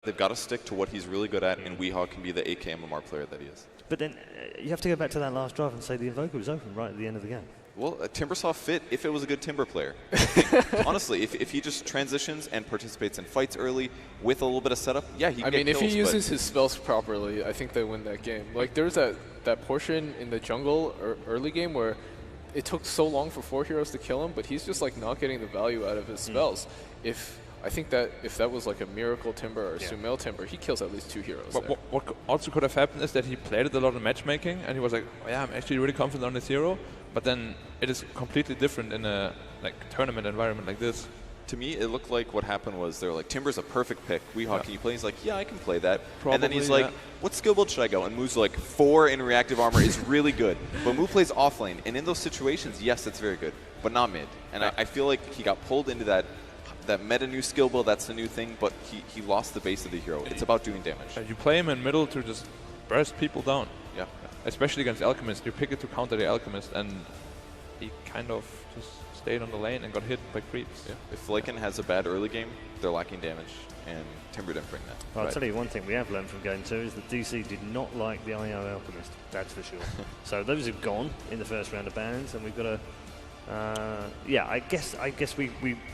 They've got to stick to what he's really good at, and Weehawk can be the AK MMR player that he is. But then you have to go back to that last drive and say the Invoker was open right at the end of the game. Well, Timbersaw fit if it was a good Timber player. Honestly, if he just transitions and participates in fights early with a little bit of setup, yeah, he can get kills. If he uses his spells properly, I think they win that game. Like, there's that portion in the jungle early game where it took so long for 4 heroes to kill him, but he's just like not getting the value out of his spells. I think that if that was like a Miracle Timber or a Sumail Timber, he kills at least 2 heroes. What also could have happened is that he played it a lot in matchmaking, and he was like, oh, yeah, I'm actually really confident on this hero. But then it is completely different in a tournament environment like this. To me, it looked like what happened was they were like, Timber's a perfect pick. Weehawk, can you play? He's like, yeah, I can play that. Probably, and then he's like, what skill build should I go? And Moo's like, 4 in reactive armor is really good. But Moo plays off lane, and in those situations, yes, it's very good, but not mid. And I feel like he got pulled into that meta new skill build, that's the new thing, but he lost the base of the hero. It's about doing damage. You play him in middle to just burst people down. Yeah. Especially against Alchemist. You pick it to counter the Alchemist, and he kind of just stayed on the lane and got hit by creeps. Yeah. If Lycan has a bad early game, they're lacking damage, and Timber didn't bring that. Well, I'll tell you one thing we have learned from Game 2 is that DC did not like the IO Alchemist, that's for sure. So those have gone in the first round of bans, and we've got to... yeah, I guess we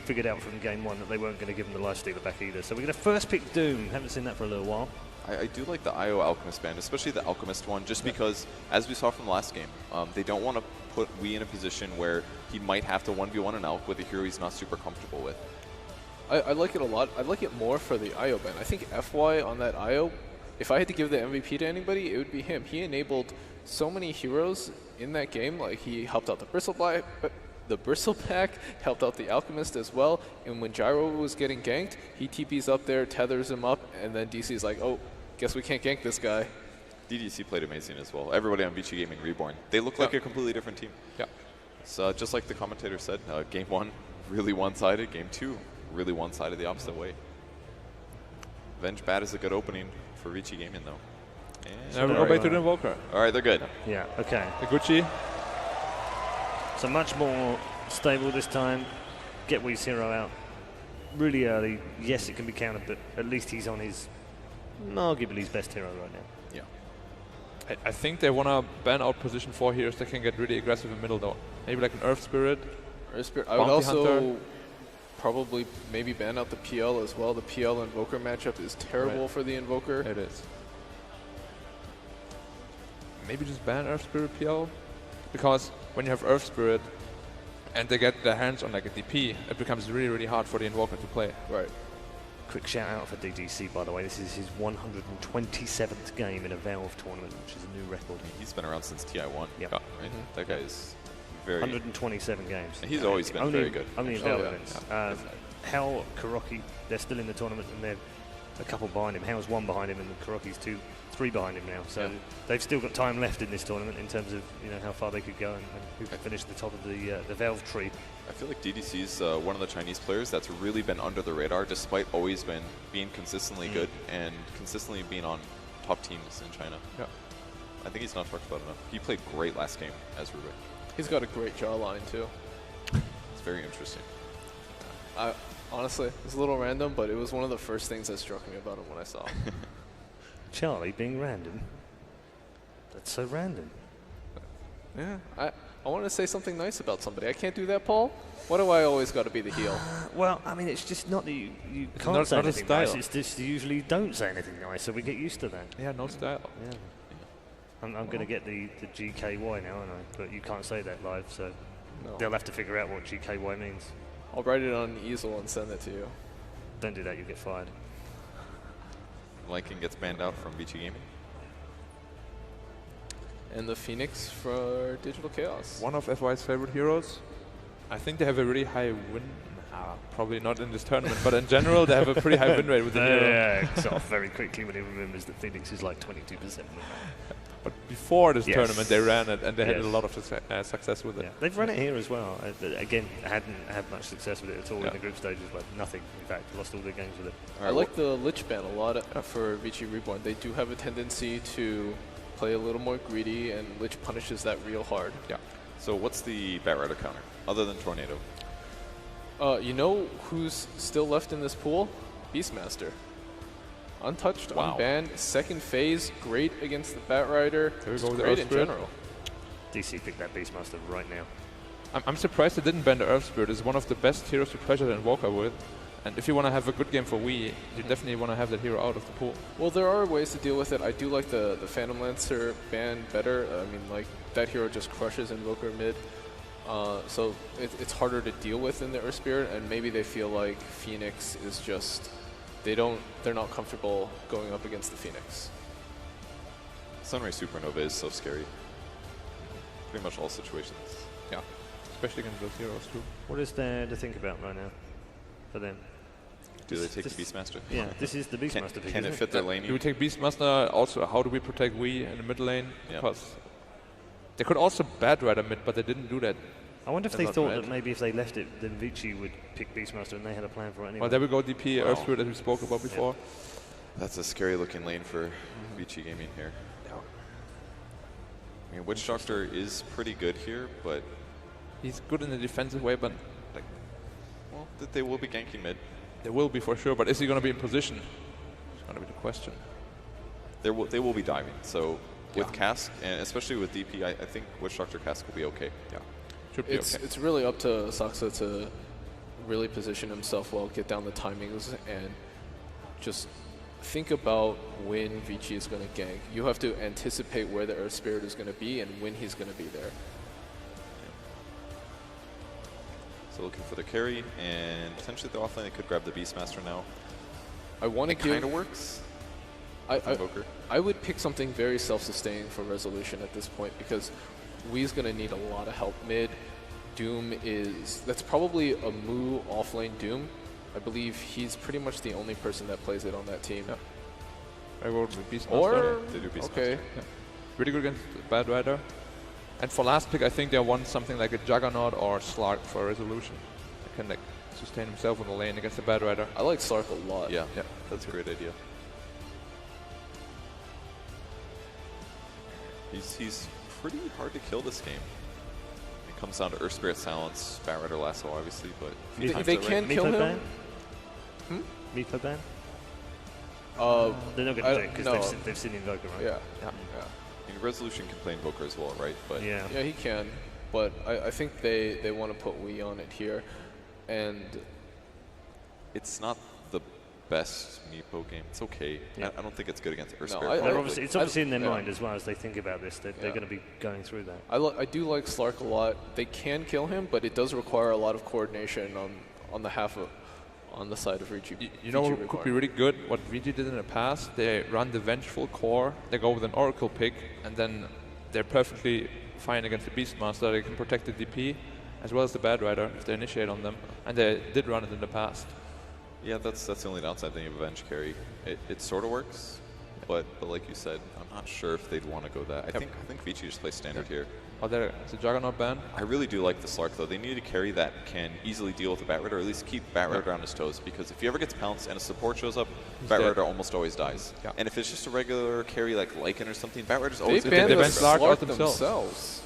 figured out from Game 1 that they weren't going to give him the Lifestealer back either. So we're going to first pick Doom. Haven't seen that for a little while. I do like the IO Alchemist ban, especially the Alchemist one, just because, as we saw from the last game, they don't want to put Wii in a position where he might have to 1v1 an Alch with a hero he's not super comfortable with. I like it a lot. I like it more for the IO ban. I think FY on that IO, if I had to give the MVP to anybody, it would be him. He enabled so many heroes in that game. Like, he helped out the Bristleback, helped out the Alchemist as well, and when Gyro was getting ganked, he TPs up there, tethers him up, and then DC's like, oh, guess we can't gank this guy. DDC played amazing as well. Everybody on VICI Gaming Reborn. They look like a completely different team. Yeah. So just like the commentator said, Game 1, really one-sided. Game 2, really one-sided the opposite way. Venge Bat is a good opening for VICI Gaming, though. And we'll go back to the Invoker. All right, they're good. Yeah, okay. The Gucci. So much more stable this time. Get Wee's hero out really early. Yes, it can be countered, but at least he's on his arguably his best hero right now. Yeah. I think they want to ban out position 4 heroes that can get really aggressive in middle, though. Maybe like an Earth Spirit. I would also probably maybe ban out the PL as well. The PL Invoker matchup is terrible for the Invoker. It is. Maybe just ban Earth Spirit PL, because when you have Earth Spirit and they get their hands on like a DP, it becomes really, really hard for the Invoker to play. Right. Quick shout out for DDC, by the way. This is his 127th game in a Valve tournament, which is a new record. He's been around since TI1. Yep. Right? That guy is very... 127 games. He's always been very good. Only in Valve events. Hal, Kuroki, they're still in the tournament, and they're a couple behind him. Hal's 1 behind him, and Kuroki's 3 behind him now. So they've still got time left in this tournament in terms of how far they could go and who could finish at the top of the Valve tree. I feel like DDC's one of the Chinese players that's really been under the radar, despite always being consistently good and consistently being on top teams in China. Yeah. I think he's not talked about enough. He played great last game as Rubik. He's got a great jawline too. It's very interesting. Honestly, it's a little random, but it was one of the first things that struck me about him when I saw him. Charlie being random. That's so random. Yeah, I want to say something nice about somebody. I can't do that, Paul. Why do I always got to be the heel? Well, I mean, it's just not that you can't say anything nice. It's just you usually don't say anything nice, so we get used to that. Yeah, no style. Yeah. I'm going to get the GKY now, aren't I? But you can't say that live, so they'll have to figure out what GKY means. I'll write it on an easel and send it to you. Don't do that, you'll get fired. Lycan gets banned out from VICI Gaming. And the Phoenix for Digital Chaos. One of FY's favorite heroes. I think they have a really high win. Probably not in this tournament, but in general, they have a pretty high win rate with the hero. Yeah, it's off very quickly when he remembers that Phoenix is like 22%. But before this tournament, they ran it, and they had a lot of success with it. Yeah. They've run it here as well. Again, hadn't had much success with it at all in the group stages, but nothing. In fact, lost all their games with it. I like the Lich ban a lot for VICI Reborn. They do have a tendency to play a little more greedy, and Lich punishes that real hard. Yeah. So what's the Batrider counter, other than Tornado? You know who's still left in this pool? Beastmaster. Untouched, Wow. unbanned, second phase, great against the Batrider. There we go with the Great Earth in Spirit. general. DC picked that Beastmaster right now. I'm surprised they didn't ban the Earth Spirit. It's one of the best heroes to pressure the Invoker with. And if you want to have a good game for Wii, you definitely want to have that hero out of the pool. Well, there are ways to deal with it. I do like the Phantom Lancer ban better. I mean, like, that hero just crushes Invoker mid. So it's harder to deal with in the Earth Spirit, and maybe they feel like Phoenix is just, they're not comfortable going up against the Phoenix. Sunray Supernova is so scary. Pretty much all situations. Yeah, especially against those heroes too. What is there to think about right now for them? Do they take this- the Beastmaster? Yeah, this is the Beastmaster pick. Can it isn't fit their lane? Do we take Beastmaster? Also, how do we protect Wii in the mid lane? Yeah. Because they could also bad rider mid, but they didn't do that. I wonder if They're they not thought red. that maybe if they left it, then VICI would pick Beastmaster, and they had a plan for it anyway. Well, there we go, DP, Wow. Earth Spirit, as we spoke about before. That's a scary looking lane for VICI Gaming here. I mean, Witch Doctor is pretty good here, but He's good in a defensive way, but like well, they will be ganking mid. there will be for sure. But is he going to be in position? It's going to be the question. They will be diving. So with Cask, and especially with DP, I think Witch Doctor Cask will be okay. Yeah, should be okay. It's really up to Saksa to really position himself well, get down the timings, and just think about when VICI is going to gank. You have to anticipate where the Earth Spirit is going to be and when he's going to be there. So looking for the carry, and potentially the offlane, they could grab the Beastmaster now. I want to It give. kind of works. I Invoker. I would pick something very self-sustaining for resolution at this point, because Wii's going to need a lot of help mid. Doom that's probably a Mu offlane Doom. I believe he's pretty much the only person that plays it on that team. Yeah. I go with Beastmaster. Or They do Beastmaster. okay, Really good against Bad Rider. And for last pick, I think they want something like a Juggernaut or Slark for resolution. That can like sustain himself in the lane against the Bad Rider. I like Slark a lot. Yeah, that's a great idea. He's pretty hard to kill this game. It comes down to Earth Spirit Silence, Bat Rider Lasso, obviously, but if you They, times they it right- can kill Meepo him. ban? Meepo ban? I They're not going to do it because no. they've seen Invoker, right? Yeah. Yeah. I mean, Resolution can play Invoker as well, right? But Yeah. Yeah, he can, but I think they want to put Wii on it here, and it's not the best Meepo game. It's okay. Yeah. I don't think it's good against Earth No, Spirit. I- probably. It's obviously in their yeah. mind as well as they think about this. They're Yeah. going to be going through that. I do like Slark a lot. They can kill him, but it does require a lot of coordination on the side of Richi. You know what could be really good? What VG did in the past, they run the Vengeful Core, they go with an Oracle pick, and then they're perfectly fine against the Beastmaster. They can protect the DP as well as the Bad Rider if they initiate on them. And they did run it in the past. Yeah, that's the only downside thing of Avenge carry. It sort of works, but like you said, I'm not sure if they'd want to go that. I think VICI just plays standard here. Oh, there, it's a Juggernaut ban. I really do like the Slark though. They need a carry that can easily deal with the Bat Rider, or at least keep Bat Rider on his toes. Because if he ever gets pounced and a support shows up, Bat dead. Rider almost always dies. Yeah. And if it's just a regular carry like Lycan or something, Bat Rider's They always banned they the banned Slark Slark out themselves. themselves.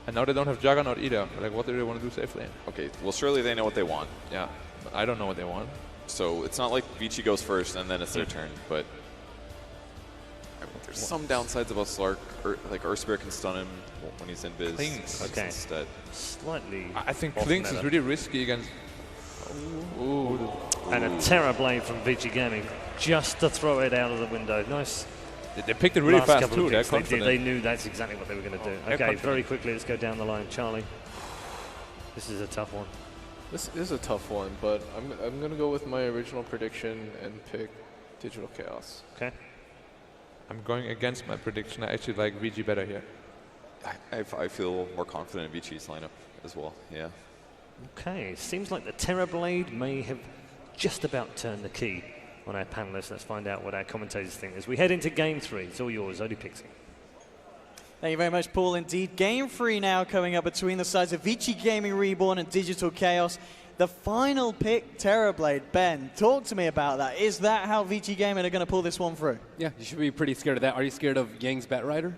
And now they don't have Juggernaut either. Like, what do they want to do safe lane? Okay, well surely they know what they want. Yeah, I don't know what they want. So it's not like VICI goes first and then it's their turn, but there's some downsides about Slark. Like Earth Spirit can stun him when he's in biz. Clings. Okay. Instead. Slightly. I think off Clinks is meta. really risky against. Ooh. And a Terror Blade from VG Gaming just to throw it out of the window. Nice. They picked it really Last fast couple too. of They're picks they did. confident. They knew that's exactly what they were going to do. they're Okay, confident. very quickly, let's go down the line. Charlie, this is a tough one. This is a tough one, but I'm going to go with my original prediction and pick Digital Chaos. Okay. I'm going against my prediction. I actually like VG better here. I feel more confident in VICI's lineup as well. Yeah. Okay, seems like the Terror Blade may have just about turned the key on our panelists. Let's find out what our commentators think as we head into Game 3. It's all yours, Odie Pixie. Thank you very much, Paul. Indeed, Game 3 now coming up between the sides of VICI Gaming Reborn and Digital Chaos. The final pick, Terrorblade. Ben, talk to me about that. Is that how VICI Gaming are going to pull this one through? Yeah, you should be pretty scared of that. Are you scared of Yang's Batrider?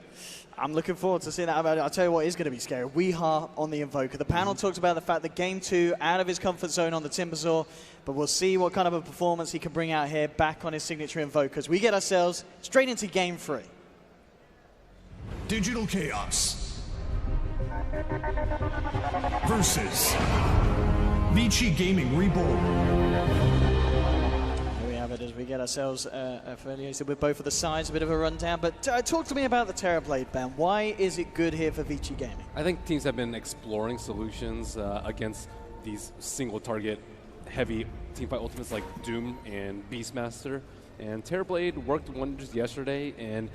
I'm looking forward to seeing that. I'll tell you what is going to be scary. Weeha on the Invoker. The panel talks about the fact that Game 2, out of his comfort zone on the Timbersaw, but we'll see what kind of a performance he can bring out here back on his signature Invokers. We get ourselves straight into Game 3. Digital Chaos versus VICI Gaming Reborn. Here we have it as we get ourselves affiliated with both of the sides. A bit of a rundown, but talk to me about the Terrorblade, Ben. Why is it good here for VICI Gaming? I think teams have been exploring solutions against these single target heavy teamfight ultimates like Doom and Beastmaster. And Terrorblade worked wonders yesterday, and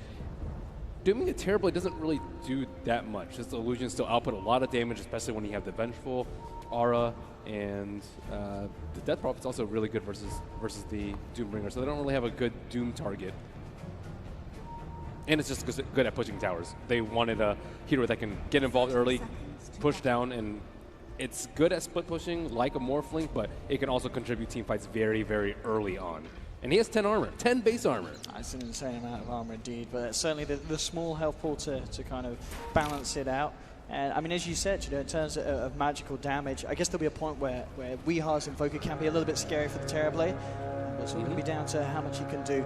dooming a Terrorblade doesn't really do that much. This illusion still output a lot of damage, especially when you have the Vengeful, Aura, and the Death Prophet's also really good versus the Doombringer, so they don't really have a good Doom target. And it's just good at pushing towers. They wanted a hero that can get involved early, push down, and it's good at split pushing like a Morphling, but it can also contribute team fights very, very early on. And he has 10 armor, 10 base armor. That's an insane amount of armor indeed, but certainly the small health pool to kind of balance it out. And I mean, as you said, in terms of magical damage, I guess there'll be a point where Weeha's Invoker can be a little bit scary for the Terrorblade. It's all going to be down to how much he can do.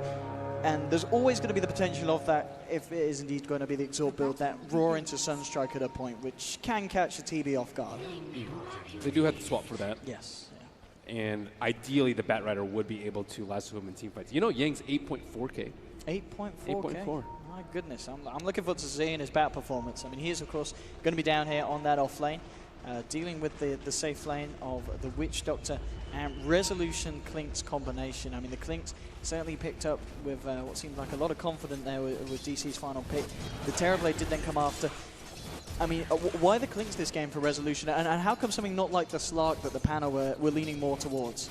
And there's always going to be the potential of that, if it is indeed going to be the Exalt build, that roar into Sunstrike at a point, which can catch the TB off guard. They do have to swap for that. Yes. And ideally, the Batrider would be able to lasso him in teamfights. You know, Yang's 8.4K. 8.4K? 8.4. My goodness, I'm looking forward to seeing his bat performance. I mean, he is, of course, going to be down here on that off lane, dealing with the safe lane of the Witch Doctor and Resolution Clinkz combination. I mean, the Clinkz certainly picked up with what seemed like a lot of confidence there with DC's final pick. The Terrorblade did then come after. I mean, why the Clinkz this game for Resolution, and how come something not like the Slark that the panel were leaning more towards?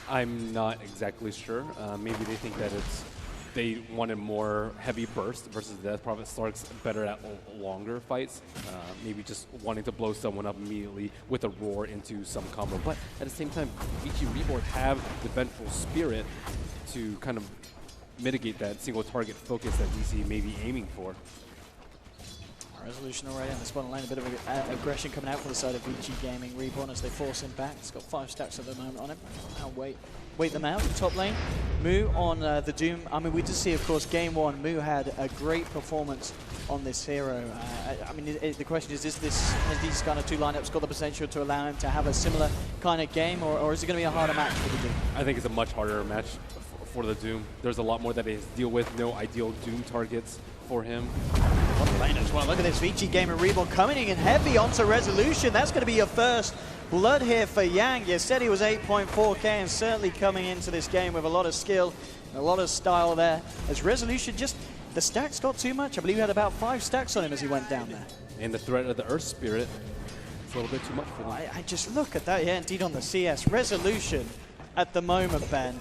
I'm not exactly sure. Maybe they think that they wanted more heavy burst versus the Death Prophet. Slark's better at longer fights. Maybe just wanting to blow someone up immediately with a roar into some combo. But at the same time, VICI Reborn have the Vengeful Spirit to kind of mitigate that single target focus that DC may be aiming for. Resolution already on the spawn lane, a bit of aggression coming out from the side of VICI Gaming. Reborn as they force him back. He's got 5 stacks at the moment on him. Now wait them out. Top lane, Moo on the Doom. I mean, we did see, of course, game 1, Moo had a great performance on this hero. I mean, the question is has these kind of two lineups got the potential to allow him to have a similar kind of game, or is it going to be a harder match for the Doom? I think it's a much harder match for the Doom. There's a lot more that he has to deal with. No ideal Doom targets for him. Top lane as well. Look at this VICI Gamer Reborn coming in heavy onto Resolution. That's going to be your first blood here for Yang. You said he was 8.4K and certainly coming into this game with a lot of skill and a lot of style there. As Resolution just, the stacks got too much. I believe he had about 5 stacks on him as he went down there. And the threat of the Earth Spirit, it's a little bit too much for them. I just look at that, yeah, indeed on the CS. Resolution at the moment, Ben,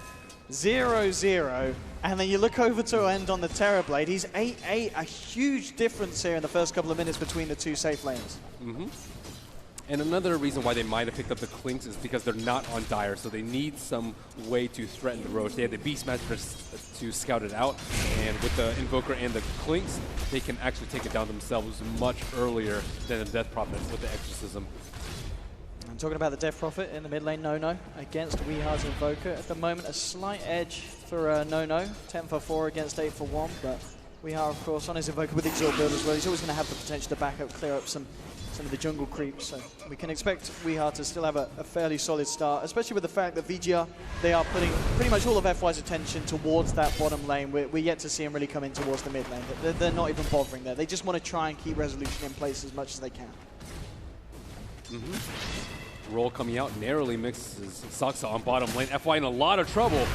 0-0. And then you look over to end on the Terrorblade. He's 8-8, a huge difference here in the first couple of minutes between the two safe lanes. And another reason why they might have picked up the Clinkz is because they're not on Dire, so they need some way to threaten the Roach. They have the Beastmaster to scout it out, and with the Invoker and the Clinkz, they can actually take it down themselves much earlier than the Death Prophet with the Exorcism. I'm talking about the Death Prophet in the mid lane, No against Weeha's Invoker. At the moment, a slight edge for No, 10 for 4 against 8 for 1, but Weeha, of course, on his Invoker with Exalt build as well. He's always going to have the potential to back up, clear up some of the jungle creeps, so we can expect Weeha to still have a fairly solid start, especially with the fact that VGR, they are putting pretty much all of FY's attention towards that bottom lane. We're yet to see him really come in towards the mid lane. They're not even bothering there. They just want to try and keep Resolution in place as much as they can. Roll coming out, narrowly mixes Saksa on bottom lane. FY in a lot of trouble.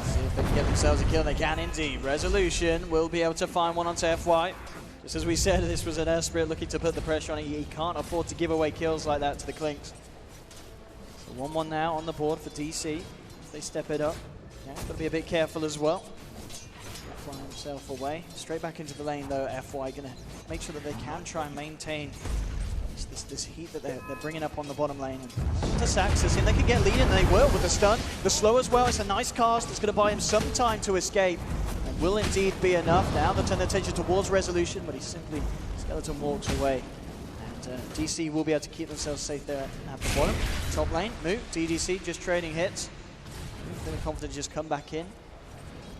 See if they can get themselves a kill. They can indeed. Resolution will be able to find one onto FY. Just as we said, this was an Earth Spirit looking to put the pressure on it. He can't afford to give away kills like that to the Clinkz. So 1-1 now on the board for DC. If they step it up, yeah, got to be a bit careful as well. Fly himself away. Straight back into the lane though, FY going to make sure that they can try and maintain This heat that they're bringing up on the bottom lane. And to Saxus, and they can get lead, and they will with the stun. The slow as well. It's a nice cast. It's going to buy him some time to escape. And will indeed be enough now. They'll turn their attention towards Resolution, but he simply, Skeleton walks away. And DC will be able to keep themselves safe there at the bottom. Top lane, Moo, DDC just trading hits. Feeling confident to just come back in.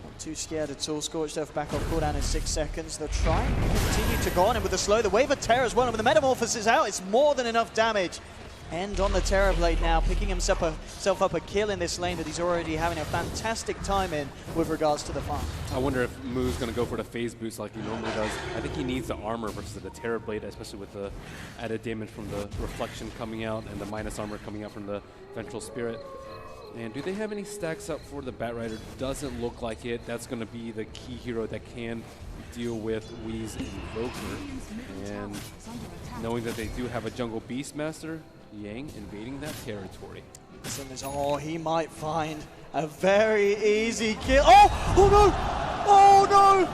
Not too scared at all. Scorched Earth back off cooldown in 6 seconds. They'll try and continue to go on, and with the slow, the Wave of Terror as well. And with the Metamorphosis out, it's more than enough damage. End on the Terror Blade now, picking himself up a kill in this lane that he's already having a fantastic time in with regards to the farm. I wonder if Moo's going to go for the phase boost like he normally does. I think he needs the armor versus the Terror Blade, especially with the added damage from the reflection coming out and the minus armor coming out from the Vengeful Spirit. And do they have any stacks up for the Batrider? Doesn't look like it. That's going to be the key hero that can deal with Wee's Invoker. And knowing that they do have a Jungle Beastmaster, Yang invading that territory. Oh, he might find a very easy kill. Oh no! Oh no!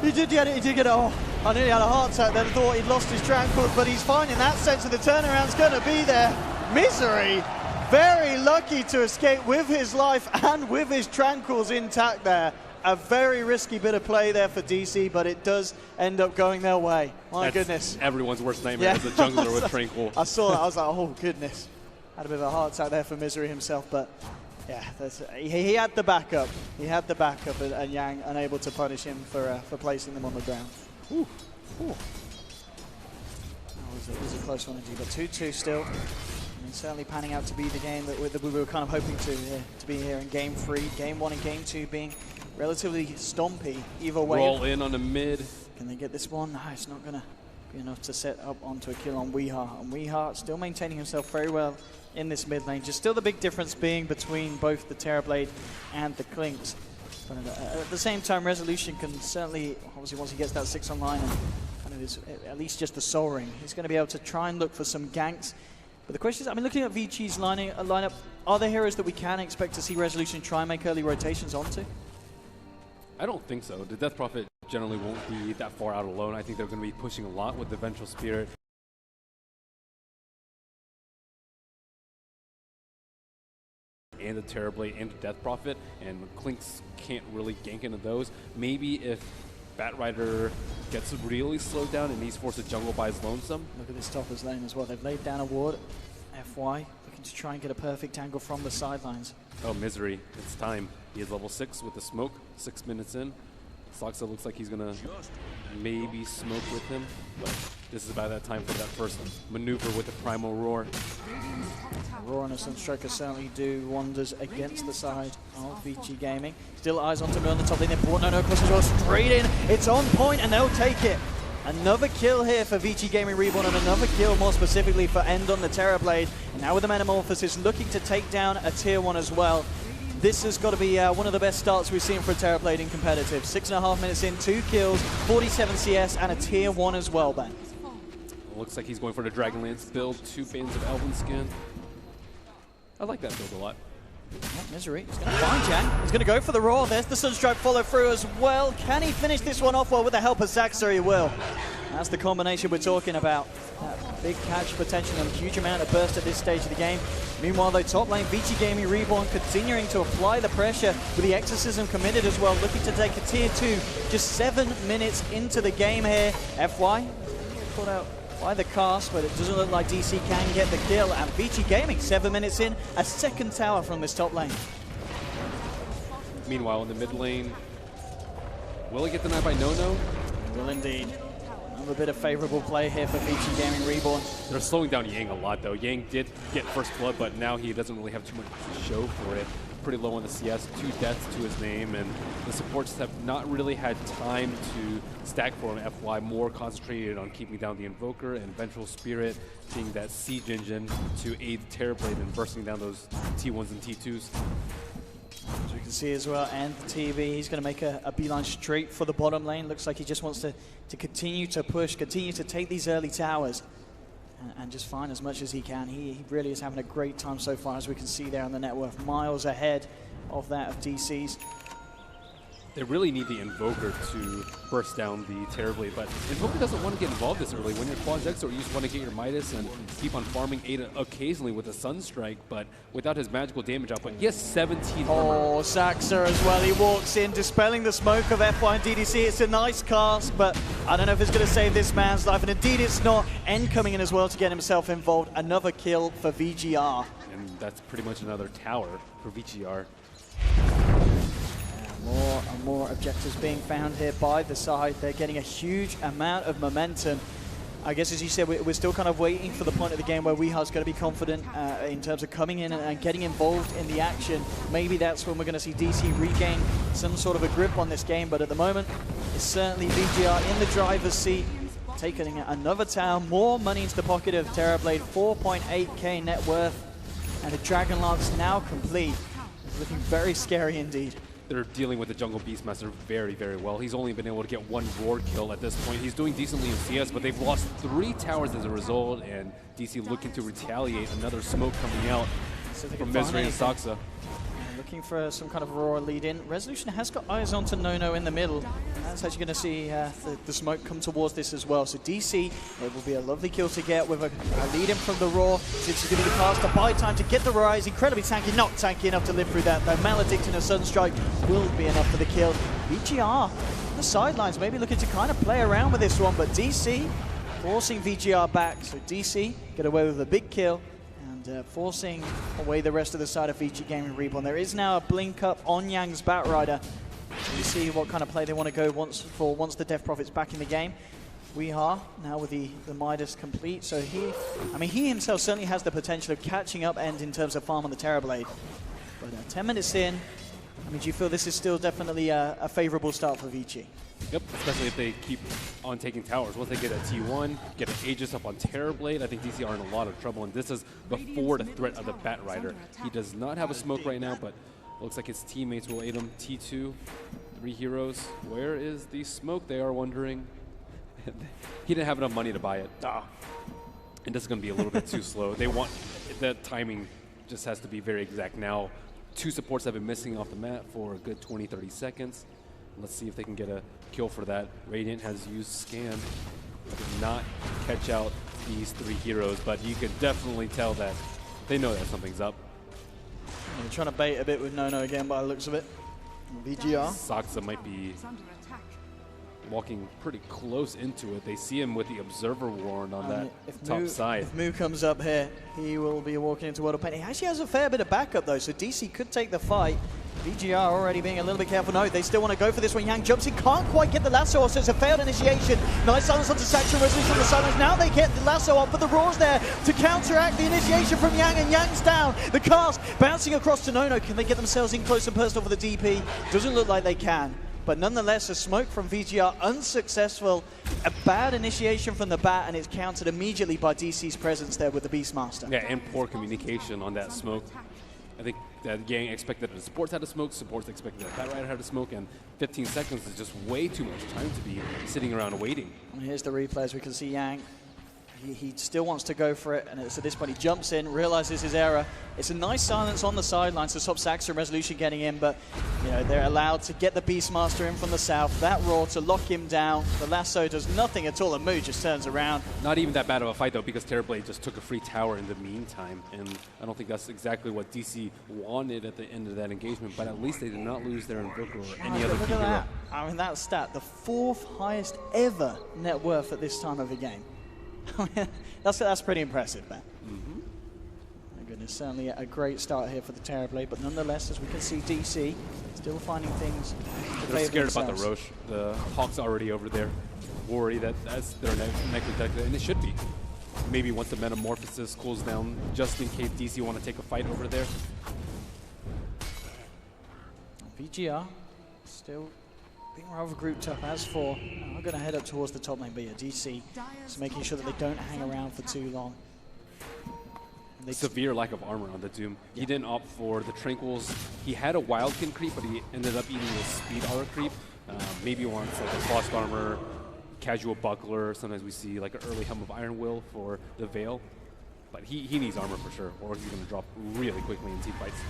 He did get it. Oh, I nearly had a heart attack then. I thought he'd lost his tranquil, but he's fine in that sense, and the turnaround's going to be there. Misery, very lucky to escape with his life and with his tranquils intact there. A very risky bit of play there for DC, but it does end up going their way. My goodness. Everyone's worst nightmare as a jungler with Tranquil. I saw that, I was like, oh goodness. Had a bit of a heart attack there for Misery himself, but yeah, he had the backup. He had the backup, and Yang unable to punish him for placing them on the ground. Ooh. Ooh. That was a close one indeed, but 2-2 still. I mean, certainly panning out to be the game that we were kind of hoping to be here in Game 3. Game 1 and Game 2 being relatively stompy either way. Roll in on the mid. Can they get this one? No, it's not going to be enough to set up onto a kill on Weeha. And Weeha still maintaining himself very well in this mid lane. Just still the big difference being between both the Terrorblade and the Clinks. But at the same time, Resolution can certainly, obviously once he gets that 6 online and kind of is at least just the Soul Ring, he's going to be able to try and look for some ganks. But the question is, I mean, looking at VICI's lineup, are there heroes that we can expect to see Resolution try and make early rotations onto? I don't think so. The Death Prophet generally won't be that far out alone. I think they're going to be pushing a lot with the Vengeful Spirit. And the Terrorblade and the Death Prophet, and Clinks can't really gank into those. Maybe if Batrider gets really slowed down and he's forced to jungle by his lonesome. Look at this topper's lane as well. They've laid down a ward. FY looking to try and get a perfect angle from the sidelines. Oh, Misery. It's time. He is level 6 with the smoke. 6 minutes in. Sloxa looks like he's going to maybe smoke with him, but this is about that time for that first maneuver with the Primal Roar. Roar and a Sunstriker certainly do wonders against the side of VICI Gaming. Still eyes on Tamil on the top lane. They brought no across as well, straight in. It's on point and they'll take it. Another kill here for VICI Gaming Reborn, and another kill more specifically for End on the Terrorblade. Now with the Metamorphosis looking to take down a tier 1 as well. This has got to be one of the best starts we've seen for a Terrorblade in competitive. 6.5 minutes in, 2 kills, 47 CS, and a tier 1 as well, Ben. Looks like he's going for the Dragonlance build, 2 Banes of Elven Skin. I like that build a lot. Misery, he's going to find Yang. He's going to go for the Roar. There's the Sunstrike follow through as well. Can he finish this one off? Well, with the help of Zaxxer, he will. That's the combination we're talking about. That big catch potential and a huge amount of burst at this stage of the game. Meanwhile, though, top lane, VICI Gaming Reborn continuing to apply the pressure with the Exorcism committed as well, looking to take a tier 2 just 7 minutes into the game here. FY, caught out by the cast, but it doesn't look like DC can get the kill. And VICI Gaming, 7 minutes in, a second tower from this top lane. Meanwhile, in the mid lane, will he get denied by No-No? Will indeed. Another bit of favorable play here for VICI Gaming Reborn. They're slowing down Yang a lot, though. Yang did get first blood, but now he doesn't really have too much to show for it. Pretty low on the CS, 2 deaths to his name, and the supports have not really had time to stack for him. FY more concentrated on keeping down the Invoker and Vengeful Spirit, being that siege engine to aid the Terrorblade in bursting down those T1s and T2s. As we can see as well, and the TV, he's going to make a beeline straight for the bottom lane. Looks like he just wants to continue to push, continue to take these early towers, and just find as much as he can. He really is having a great time so far, as we can see there on the net worth, miles ahead of that of DC's. They really need the Invoker to burst down the Terrorblade, but Invoker doesn't want to get involved this early. When you're Quad X, or you just want to get your Midas and keep on farming 8 occasionally with a Sunstrike, but without his magical damage output, he has 17 armor. Oh, Saxa as well. He walks in, dispelling the smoke of FY and DDC. It's a nice cast, but I don't know if it's going to save this man's life, and indeed it's not. N coming in as well to get himself involved. Another kill for VGR. And that's pretty much another tower for VGR. More and more objectives being found here by the side. They're getting a huge amount of momentum. I guess, as you said, we're still kind of waiting for the point of the game where Weeha's going to be confident in terms of coming in and getting involved in the action. Maybe that's when we're going to see DC regain some sort of a grip on this game, but at the moment, it's certainly VGR in the driver's seat, taking another town, more money into the pocket of Terrorblade, 4.8k net worth, and the Dragon Lance now complete. It's looking very scary indeed. They're dealing with the Jungle Beastmaster very, very well. He's only been able to get 1 Roar kill at this point. He's doing decently in CS, but they've lost 3 towers as a result, and DC looking to retaliate. Another smoke coming out from Misery and Saxa. Looking for some kind of Roar lead-in. Resolution has got eyes onto NoNo in the middle. That's actually going to see the smoke come towards this as well. So DC, it will be a lovely kill to get with a lead-in from the Roar. Since he's going to be the caster, buy time to get the rise. Incredibly tanky, not tanky enough to live through that. Though Maledict and a Sunstrike will be enough for the kill. VGR on the sidelines, maybe looking to kind of play around with this one, but DC forcing VGR back. So DC get away with a big kill. Forcing away the rest of the side of VICI Gaming Reborn. There is now a blink up on Yang's Batrider. So you see what kind of play they want to go once the Death Prophet's back in the game. Weeha now with the Midas complete. So he himself certainly has the potential of catching up End in terms of farm on the Terrorblade. But 10 minutes in, I mean, do you feel this is still definitely a favorable start for VICI? Yep, especially if they keep on taking towers. Once they get a T1, get an Aegis up on Terrorblade, I think DC are in a lot of trouble, and this is before the threat of the Batrider. He does not have a smoke right now, but looks like his teammates will aid him. T2, 3 heroes. Where is the smoke, they are wondering? He didn't have enough money to buy it. And this is going to be a little bit too slow. They want, the timing just has to be very exact now. 2 supports have been missing off the map for a good 20-30 seconds. Let's see if they can get a kill for that. Radiant has used Scan. Did not catch out these 3 heroes, but you can definitely tell that they know that something's up. They're trying to bait a bit with NoNo again by the looks of it. VGR. Saxa might be walking pretty close into it. They see him with the Observer Ward on that top side. If Moo comes up here, he will be walking into World of Pain. He actually has a fair bit of backup though, so DC could take the fight. VGR already being a little bit careful. No, they still want to go for this one. Yang jumps in, can't quite get the lasso off, so it's a failed initiation. Nice silence onto Saxon, Resolution from the silence. Now they get the lasso off, but the Roar's there to counteract the initiation from Yang, and Yang's down. The cast bouncing across to NoNo. Can they get themselves in close and personal for the DP? Doesn't look like they can. But nonetheless, a smoke from VGR unsuccessful. A bad initiation from the Bat, and it's countered immediately by DC's presence there with the Beastmaster. Yeah, and poor communication on that smoke. I think that Yang expected the supports had to smoke, supports expected that Batrider had to smoke, and 15 seconds is just way too much time to be sitting around waiting. And here's the replays. We can see Yang. He still wants to go for it, and at this point he jumps in, realizes his error. It's a nice silence on the sidelines to stop Saxa and Resolution getting in, but you know, they're allowed to get the Beastmaster in from the south. That Roar to lock him down. The lasso does nothing at all, and Moo just turns around. Not even that bad of a fight though, because Terrorblade just took a free tower in the meantime, and I don't think that's exactly what DC wanted at the end of that engagement, but at least they did not lose their Invoker or any other key hero. I mean, that stat, the 4th highest ever net worth at this time of the game. that's pretty impressive, man. My goodness, certainly a great start here for the Terrorblade, but nonetheless, as we can see, DC still finding things to They're scared about the Roche. The Hawk's already over there, worried that that's their next detector, and it should be. Maybe once the Metamorphosis cools down, just in case DC want to take a fight over there. VGR still being rather grouped up as for. I'm going to head up towards the top lane, but yeah, DC is making sure that they don't hang around for too long. Severe lack of armor on the Doom. Yeah. He didn't opt for the Tranquils. He had a Wildkin creep, but he ended up eating his Speed Aura creep. Maybe wants like a Frost Armor, casual Buckler. Sometimes we see like an early Helm of Iron Will for the Veil. But he needs armor for sure, or he's going to drop really quickly in team fights.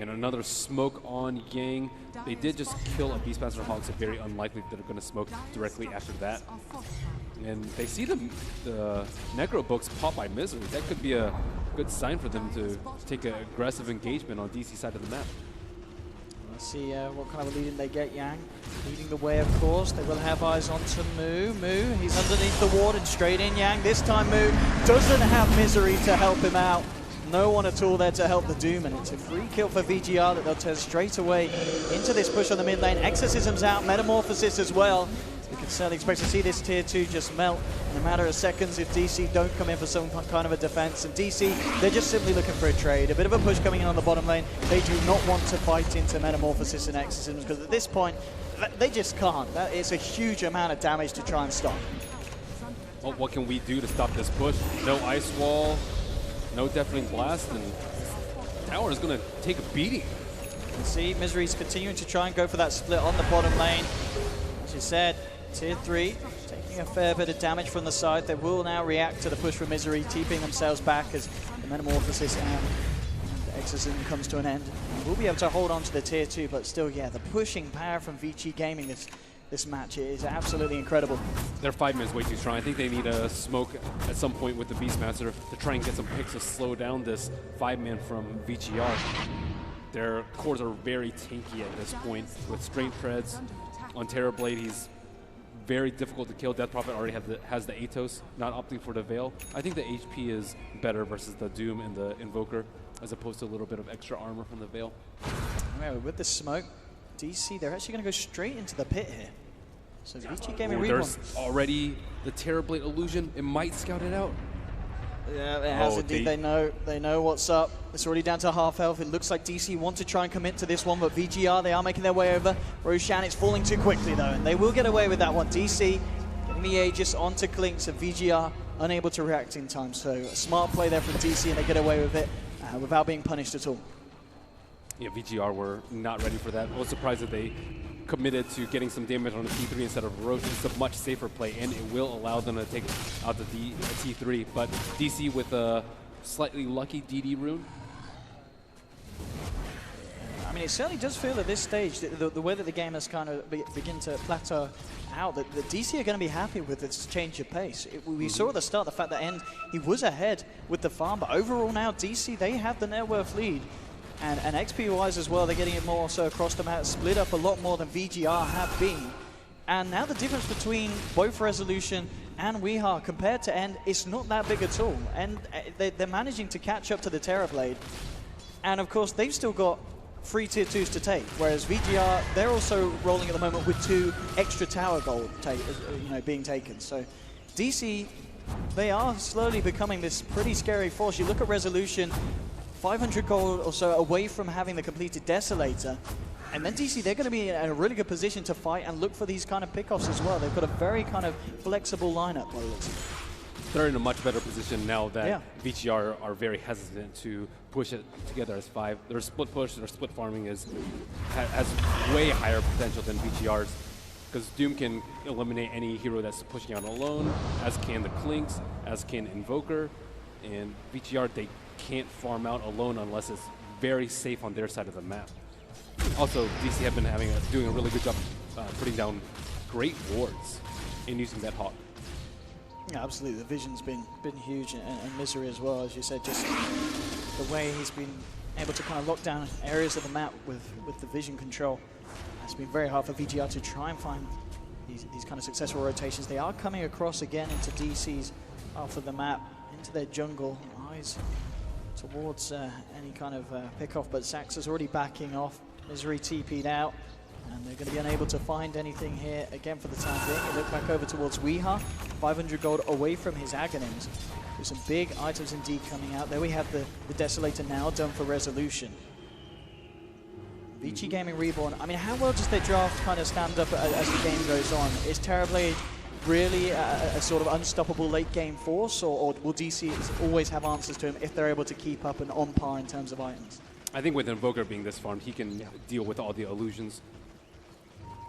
And another smoke on Yang. They did just kill a Beastmaster Hog, so very unlikely that they're going to smoke directly after that. And they see the Necro books pop by Misery. That could be a good sign for them to take an aggressive engagement on DC side of the map. Let's see what kind of a lead in they get. Yang leading the way, of course. They will have eyes onto Moo. Moo, he's underneath the ward and straight in. Yang, this time Moo doesn't have Misery to help him out. No one at all there to help the Doom, and it's a free kill for VGR that they'll turn straight away into this push on the mid lane. Exorcism's out, Metamorphosis as well. We can certainly expect to see this tier 2 just melt in a matter of seconds if DC don't come in for some kind of a defense. And DC, they're just simply looking for a trade. A bit of a push coming in on the bottom lane. They do not want to fight into Metamorphosis and Exorcism because at this point, they just can't. It's a huge amount of damage to try and stop. Well, what can we do to stop this push? No Ice Wall. No Deafening Blast, and Tower is going to take a beating. You can see Misery's continuing to try and go for that split on the bottom lane. As you said, tier 3 taking a fair bit of damage from the side. They will now react to the push from Misery, keeping themselves back as the Metamorphosis and the Exorcism comes to an end. We'll be able to hold on to the tier 2, but still, yeah, the pushing power from VICI Gaming this match is absolutely incredible. Their 5 minutes way too strong. I think they need a smoke at some point with the Beastmaster to try and get some picks to slow down this 5-man from VGR. Their cores are very tanky at this point with straight treads. On Terrorblade, he's very difficult to kill. Death Prophet already has the Atos, not opting for the Veil. I think the HP is better versus the Doom and the Invoker, as opposed to a little bit of extra armor from the Veil. Yeah, with the smoke, DC, they're actually going to go straight into the pit here. So VICI Gaming Reborn. There's already the Terrorblade illusion. It might scout it out. Yeah, it has indeed. They know what's up. It's already down to half health. It looks like DC want to try and commit to this one, but VGR, they are making their way over. Roshan, it's falling too quickly though, and they will get away with that one. DC getting the Aegis onto Klinks, and VGR unable to react in time. So a smart play there from DC, and they get away with it without being punished at all. Yeah, VGR were not ready for that. I was surprised that they committed to getting some damage on the T3 instead of Roche. It's a much safer play, and it will allow them to take out the T3. But DC with a slightly lucky DD rune. I mean, it certainly does feel at this stage, the way that the game has kind of begin to plateau out, that the DC are going to be happy with this change of pace. We saw at the start the fact that he was ahead with the farm, but overall now DC, they have the net worth lead. And XP-wise as well, they're getting it more so across the map, split up a lot more than VGR have been. And now the difference between both Resolution and Weeha compared to End, it's not that big at all. And they're managing to catch up to the Terrorblade. And of course, they've still got 3 tier 2s to take, whereas VGR, they're also rolling at the moment with 2 extra tower gold being taken. So DC, they are slowly becoming this pretty scary force. You look at Resolution, 500 gold or so away from having the completed Desolator. And then DC, they're going to be in a really good position to fight and look for these kind of pickoffs as well. They've got a very kind of flexible lineup by the looks of it. They're in a much better position now that VGR are very hesitant to push it together as 5. Their split push, their split farming has way higher potential than VGR's, because Doom can eliminate any hero that's pushing out alone, as can the Klinks, as can Invoker, and VGR, they can't farm out alone unless it's very safe on their side of the map. Also, DC have been doing a really good job putting down great wards and using that Hawk. Yeah, absolutely. The vision's been huge, and Misery as well, as you said. Just the way he's been able to kind of lock down areas of the map with the vision control. It's been very hard for VGR to try and find these kind of successful rotations. They are coming across again into DC's half of the map, into their jungle. Eyes towards any kind of pickoff, but Saxa's already backing off. Misery TP'd out, and they're going to be unable to find anything here again for the time being. They look back over towards Weeha, 500 gold away from his Aghanim's. There's some big items indeed coming out. There we have the Desolator now done for Resolution. VICI Gaming Reborn, I mean, how well does their draft kind of stand up as the game goes on? Is Terrorblade really a sort of unstoppable late game force, or will DC always have answers to him if they're able to keep up and on par in terms of items? I think with Invoker being this farmed, he can deal with all the illusions.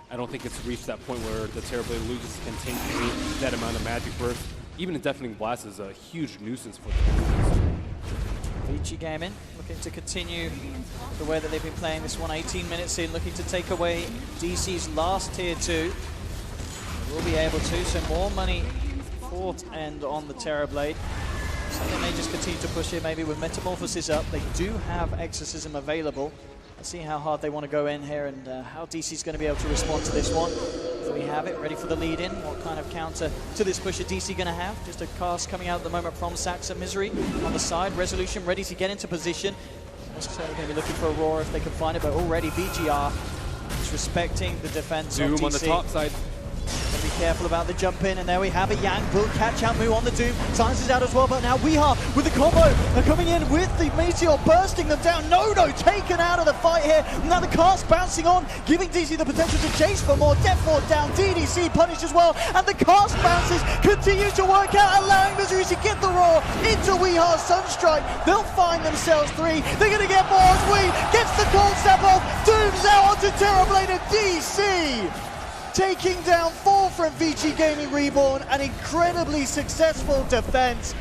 I don't think it's reached that point where the Terrorblade illusions can tank through that amount of magic burst. Even a Deafening Blast is a huge nuisance for the illusions. VICI Gaming looking to continue the way that they've been playing this one, 18 minutes in, looking to take away DC's last tier 2. They will be able to, so more money fourth end on the Terrorblade. So they may just continue to push it, maybe with Metamorphosis up. They do have Exorcism available. Let's see how hard they want to go in here and how DC's going to be able to respond to this one. So we have it ready for the lead in. What kind of counter to this push are DC going to have? Just a cast coming out at the moment from Saxa Misery on the side. Resolution ready to get into position. Certainly going to be looking for Aurora if they can find it, but already VGR is respecting the defense of DC. Doom on the top side. Gotta be careful about the jump in, and there we have it. Yang will catch out Mu on the Doom. Silence is out as well, but now Weeha with the combo are coming in with the Meteor, bursting them down. No, taken out of the fight here. Now the cast bouncing on, giving DC the potential to chase for more. Death Ward down, DDC punished as well, and the cast bounces continue to work out, allowing Misery to get the Roar into Weeha's Sunstrike. They'll find themselves 3. They're gonna get more as Wee gets the cold snap off. Doom's out onto Terrorblade and DC. Taking down 4 from VICI Gaming Reborn, an incredibly successful defense.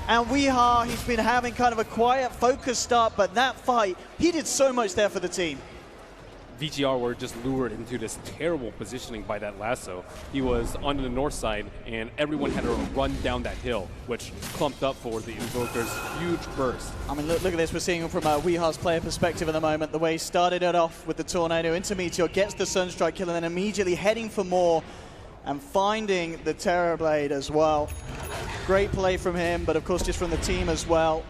And Weeha, he's been having kind of a quiet, focused start, but that fight, he did so much there for the team. VGR were just lured into this terrible positioning by that lasso. He was on the north side, and everyone had to run down that hill, which clumped up for the Invoker's huge burst. I mean, look at this. We're seeing from Weeha's player perspective at the moment. The way he started it off with the Tornado into Meteor, gets the Sunstrike kill, and then immediately heading for more and finding the Terrorblade as well. Great play from him, but of course just from the team as well.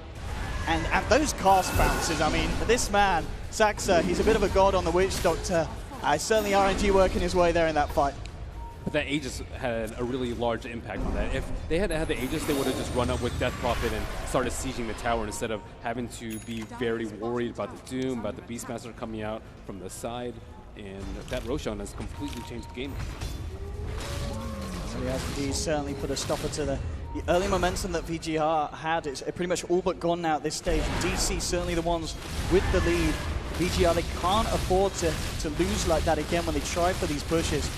And at those cast bounces, I mean, this man, Saxa, he's a bit of a god on the Witch Doctor. Certainly RNG working his way there in that fight. But that Aegis had a really large impact on that. If they had had the Aegis, they would have just run up with Death Prophet and started sieging the tower instead of having to be very worried about the Doom, about the Beastmaster coming out from the side. And that Roshan has completely changed the game. So he has indeed certainly put a stopper to the early momentum that VGR had. It's pretty much all but gone now at this stage. DC certainly the ones with the lead. VGR, they can't afford to lose like that again when they try for these pushes.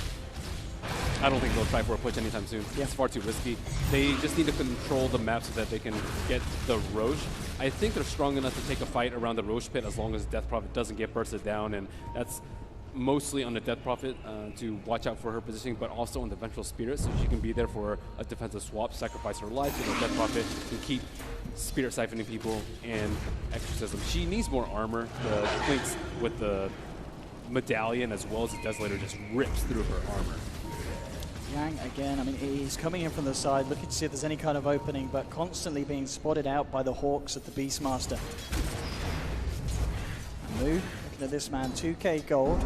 I don't think they'll try for a push anytime soon. Yeah. It's far too risky. They just need to control the map so that they can get the Roche. I think they're strong enough to take a fight around the Roche pit as long as Death Prophet doesn't get bursted down, and that's mostly on the Death Prophet to watch out for her positioning, but also on the Vengeful Spirit, so she can be there for a defensive swap, sacrifice her life, so the Death Prophet can keep Spirit Siphoning people and Exorcism. She needs more armor. The Clinks with the Medallion as well as the Desolator just rips through her armor. Yang again, I mean, he's coming in from the side, looking to see if there's any kind of opening, but constantly being spotted out by the Hawks of the Beastmaster. Mu, looking at this man, 2k gold.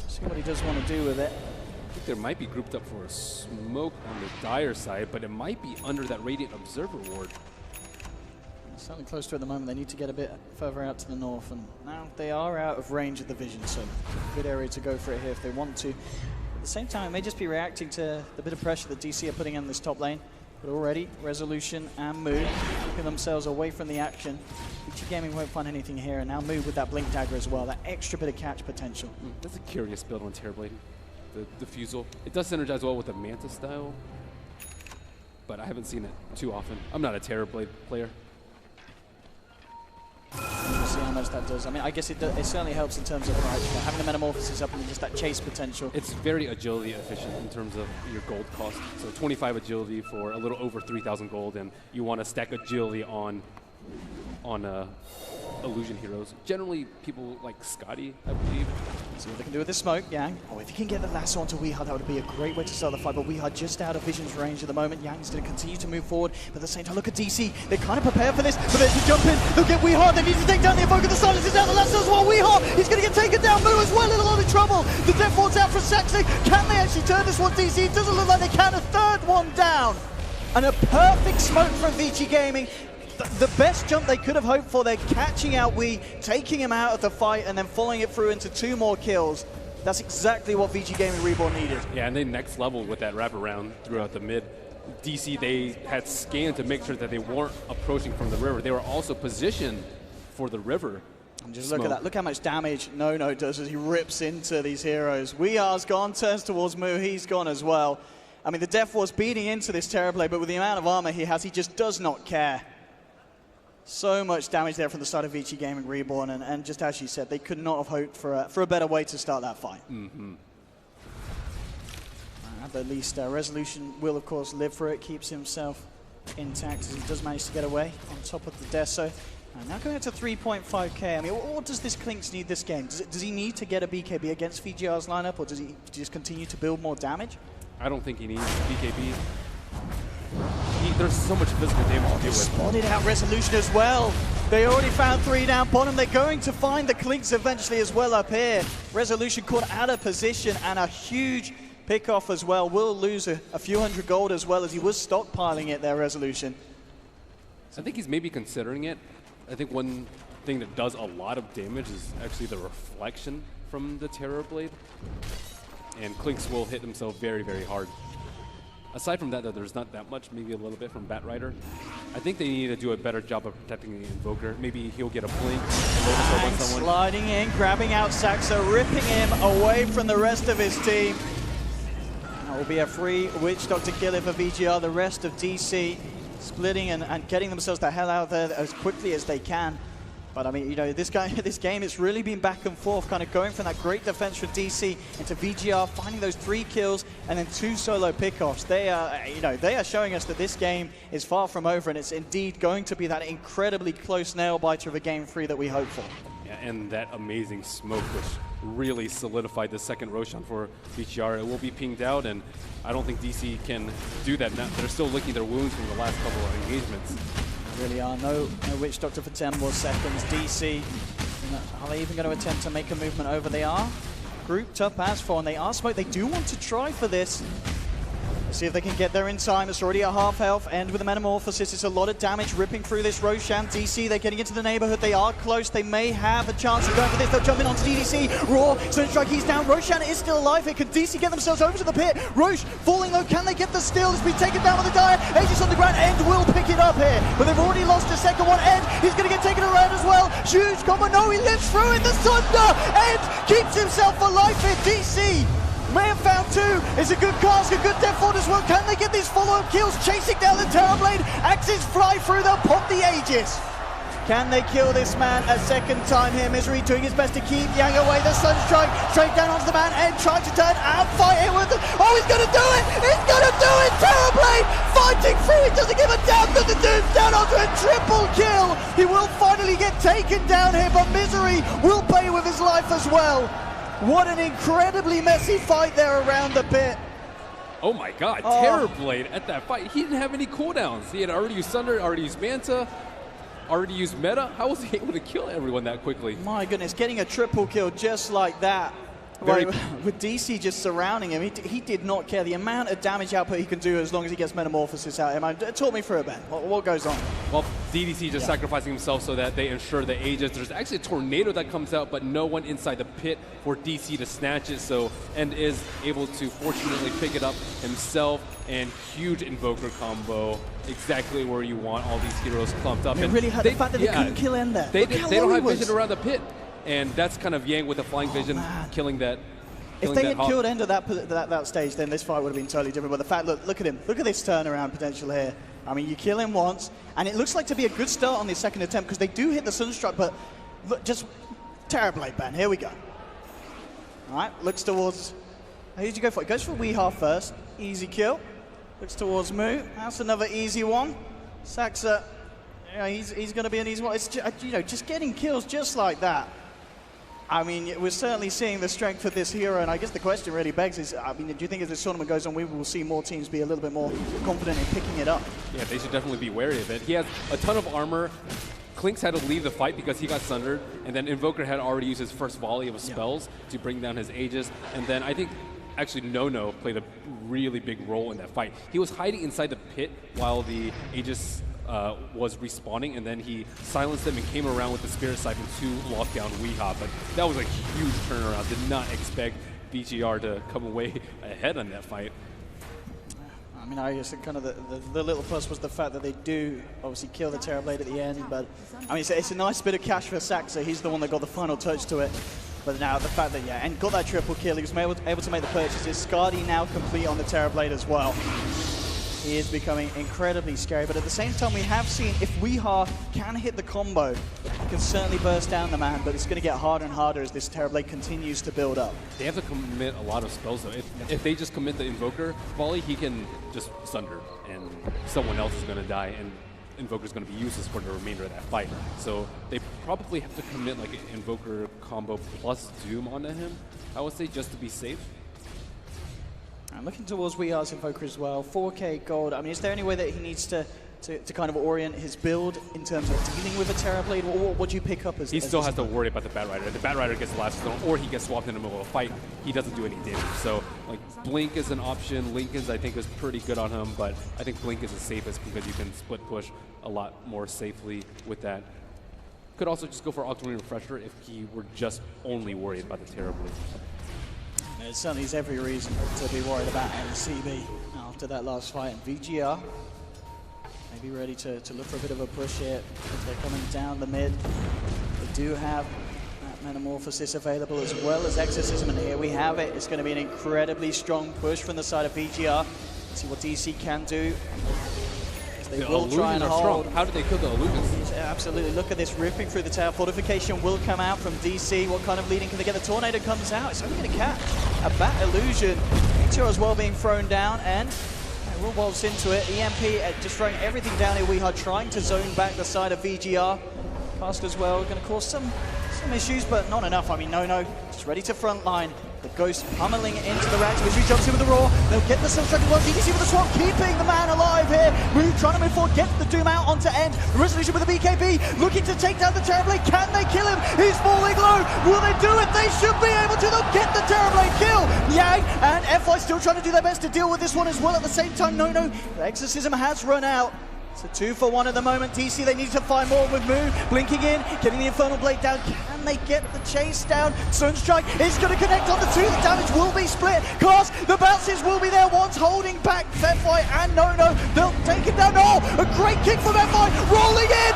See what he does want to do with it. I think there might be grouped up for a smoke on the Dire side, but it might be under that Radiant Observer ward. Certainly close to it at the moment. They need to get a bit further out to the north, and now they are out of range of the vision, so good area to go for it here if they want to. At the same time, it may just be reacting to the bit of pressure that DC are putting in this top lane. But already, Resolution and Mu keeping themselves away from the action. VICI Gaming won't find anything here, and now Mu with that Blink Dagger as well, that extra bit of catch potential. That's a curious build on Terrorblade, the Diffusal. It does synergize well with the Manta style, but I haven't seen it too often. I'm not a Terrorblade player. We'll see how much that does. I mean, I guess it certainly helps in terms of having the Metamorphosis up and just that chase potential. It's very agility efficient in terms of your gold cost. So 25 agility for a little over 3,000 gold, and you want to stack agility on illusion heroes. Generally, people like Scotty, I believe. See what they can do with this smoke, Yang. Oh, if he can get the lasso onto Weeha, that would be a great way to start the fight, but Weeha just out of Vision's range at the moment. Yang is going to continue to move forward, but at the same time, look at DC. They're kind of prepared for this, but there's the jump in. They'll get Weeha. They need to take down the Evoker. The silence is down. The lasso as well. Weeha, he's going to get taken down. Mu as well in a lot of trouble. The Death Ward's out for Saxon. Can they actually turn this one, DC? It doesn't look like they can. A third one down. And a perfect smoke from VICI Gaming. The best jump they could have hoped for. They're catching out Wee, taking him out of the fight, and then following it through into 2 more kills. That's exactly what VICI Gaming Reborn needed. Yeah, and they next leveled with that wraparound throughout the mid. DC, they had scanned to make sure that they weren't approaching from the river. They were also positioned for the river. And just look at that. Look how much damage No does as he rips into these heroes. Weeha's gone, turns towards Mu. He's gone as well. I mean, the Death Ward's beating into this Terrorblade, but with the amount of armor he has, he just does not care. So much damage there from the start of VICI Gaming Reborn, and just as you said, they could not have hoped for a better way to start that fight. At the least, Resolution will, of course, live for it, keeps himself intact as he does manage to get away on top of the Deso. And now going up to 3.5k. I mean, what does this Klinks need this game? Does he need to get a BKB against VGR's lineup, or does he just continue to build more damage? I don't think he needs BKB. There's so much physical damage to deal with. Spotted out Resolution as well. They already found 3 down bottom. They're going to find the Klinks eventually as well up here. Resolution caught out of position, and a huge pick-off as well. Will lose a few hundred gold as well, as he was stockpiling it there, Resolution. I think he's maybe considering it. I think one thing that does a lot of damage is actually the reflection from the Terror Blade. And Klinks will hit himself very, very hard. Aside from that, though, there's not that much, maybe a little bit from Batrider. I think they need to do a better job of protecting the Invoker. Maybe he'll get a blink, And sliding in, grabbing out Saxa, ripping him away from the rest of his team. That will be a free Witch Doctor kill for VGR. The rest of DC splitting and getting themselves the hell out of there as quickly as they can. But I mean, you know, this game, it's really been back and forth, kind of going from that great defense from DC into VGR, finding those 3 kills and then 2 solo pickoffs. They are, you know, they are showing us that this game is far from over, and it's indeed going to be that incredibly close nail biter of a game 3 that we hope for. Yeah, and that amazing smoke, which really solidified the second Roshan for VGR. It will be pinged out, and I don't think DC can do that. Now, they're still licking their wounds from the last couple of engagements. Really are. No Witch Doctor for 10 more seconds. DC, are they even going to attempt to make a movement over? They are grouped up as for, and they are smoked. They do want to try for this. Let's see if they can get there in time. It's already at half health. End with a Metamorphosis. It's a lot of damage ripping through this Roshan. DC, they're getting into the neighborhood. They are close. They may have a chance of going for this. They'll jump in onto DDC. Raw, Sunstrike, he's down. Roshan is still alive here. Can DC get themselves over to the pit? Roche falling low. Can they get the steal? It's been taken down on the Dire. Aegis on the ground. End will pick it up here. But they've already lost a second one. End, he's going to get taken around as well. Huge combo. No, he lives through it. The Sunder. End keeps himself alive here. DC may have found 2. It's a good cast, a good death fort as well. Can they get these follow-up kills? Chasing down the Terrorblade. Axes fly through. They'll pop the Aegis. Can they kill this man a second time here? Misery doing his best to keep Yang away. The Sunstrike straight down onto the man and trying to turn and fight it with it. Oh, he's going to do it! He's going to do it! Terrorblade fighting through. He doesn't give a damn that the dude's down onto a triple kill. He will finally get taken down here, but Misery will pay with his life as well. What an incredibly messy fight there around the pit. Oh my god, Terrorblade at that fight. He didn't have any cooldowns. He had already used Sunder, already used Manta, already used Meta. How was he able to kill everyone that quickly? My goodness, getting a triple kill just like that. Right, with DC just surrounding him, he did not care. The amount of damage output he can do as long as he gets Metamorphosis out of him. Talk me through it, Ben. What goes on? Well, DDC just sacrificing himself so that they ensure the Aegis. There's actually a tornado that comes out, but no one inside the pit for DC to snatch it. So End is able to fortunately pick it up himself, and huge Invoker combo, exactly where you want all these heroes clumped up. It really hurt the fact that they couldn't kill End there. They don't have vision around the pit. And that's kind of Yang with a flying vision, killing that. If they had killed End at that stage, then this fight would have been totally different. But the fact, look at him. Look at this turnaround potential here. I mean, you kill him once, and it looks like to be a good start on the second attempt, because they do hit the Sunstruck, but look, just Terrorblade ban. Here we go. All right, looks towards. Who did you go for? He goes for Weehaw first. Easy kill. Looks towards Mu. That's another easy one. Saxa, he's going to be an easy one. It's just getting kills just like that. I mean, we're certainly seeing the strength of this hero, and I guess the question really begs is, I mean, do you think as this tournament goes on, we will see more teams be a little bit more confident in picking it up? Yeah, they should definitely be wary of it. He has a ton of armor. Klinks had to leave the fight because he got sundered, and then Invoker had already used his first volley of spells to bring down his Aegis, and then I think actually No played a really big role in that fight. He was hiding inside the pit while the Aegis was respawning, and then he silenced them and came around with the Spirit Siphon to lock down Weehaw. But that was a huge turnaround. Did not expect VGR to come away ahead on that fight. I mean, I guess kind of the little plus was the fact that they do obviously kill the Terrorblade at the end, but I mean, it's a nice bit of cash for Saxa. He's the one that got the final touch to it. But now the fact that, and got that triple kill, he was able to make the purchases. Skadi now complete on the Terrorblade as well. he is becoming incredibly scary. But at the same time, we have seen if Weehaw can hit the combo, can certainly burst down the man, but it's going to get harder and harder as this Terrorblade continues to build up. They have to commit a lot of spells, though. If they just commit the Invoker volley, he can just Sunder, and someone else is going to die, and Invoker's going to be useless for the remainder of that fight. So they probably have to commit like an Invoker combo plus Doom onto him, I would say, just to be safe. I'm looking towards Weeha's Invoker as well. 4K gold. I mean, is there any way that he needs to kind of orient his build in terms of dealing with a Terrorblade? What do you pick up as He still has to worry about the Batrider. If the Batrider gets the last stone, or he gets swapped in the middle of a fight, he doesn't do any damage. So, like, Blink is an option. Lincoln's, I think, is pretty good on him, but I think Blink is the safest because you can split push a lot more safely with that. Could also just go for Octarine Refresher if he were just only worried about the Terrorblade. There certainly is every reason to be worried about NCB after that last fight. And VGR maybe ready to look for a bit of a push here as they're coming down the mid. They do have that Metamorphosis available as well as Exorcism, and here we have it. It's going to be an incredibly strong push from the side of VGR. Let's see what DC can do. They will try and hold. How did they kill the Illusions? Absolutely. Look at this, ripping through the tower. Fortification will come out from DC. What kind of leading can they get? The Tornado comes out. It's only going to catch a Bat Illusion. Meteor as well being thrown down, and will waltz into it. EMP just throwing everything down here. Weehaw trying to zone back the side of VGR. Cast as well, going to cause some issues, but not enough. I mean, no, just ready to front line. The Ghost pummeling into the ranks. Misery jumps in with the Roar. They'll get the self-structed one. DDC with the swamp, keeping the man alive here. Move, trying to move forward, get the Doom out onto end. The Resolution with the BKB, looking to take down the Terrorblade. Can they kill him? He's falling low. Will they do it? They should be able to. They'll get the Terrorblade kill. Yang and FY still trying to do their best to deal with this one as well. At the same time, no, the Exorcism has run out. It's a 2-for-1 at the moment. DC, they need to find more with Moo. Blinking in, getting the Infernal Blade down. Can they get the chase down? Sunstrike is going to connect on the two. The damage will be split. Cast, the bounces will be there once, holding back FY and No. They'll take him down. Oh, a great kick from FY. Rolling in.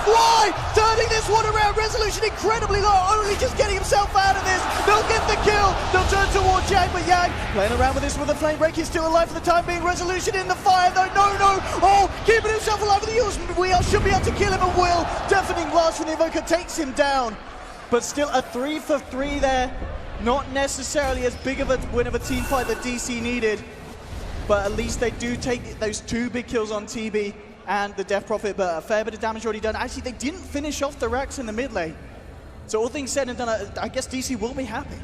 FY turning this one around. Resolution incredibly low. Only just getting himself out of this. They'll get the kill. They'll turn towards Yang, but Yang playing around with this with a flame break. He's still alive for the time being. Resolution in the fire though. No. Oh, keeping himself alive with the use. We should be able to kill him, and will. Deafening blast from the Invoker takes him down. But still a 3-for-3 there. Not necessarily as big of a win of a team fight that DC needed. But at least they do take those 2 big kills on TB and the Death Prophet, but a fair bit of damage already done. Actually, they didn't finish off the racks in the mid lane. So all things said and done, I guess DC will be happy.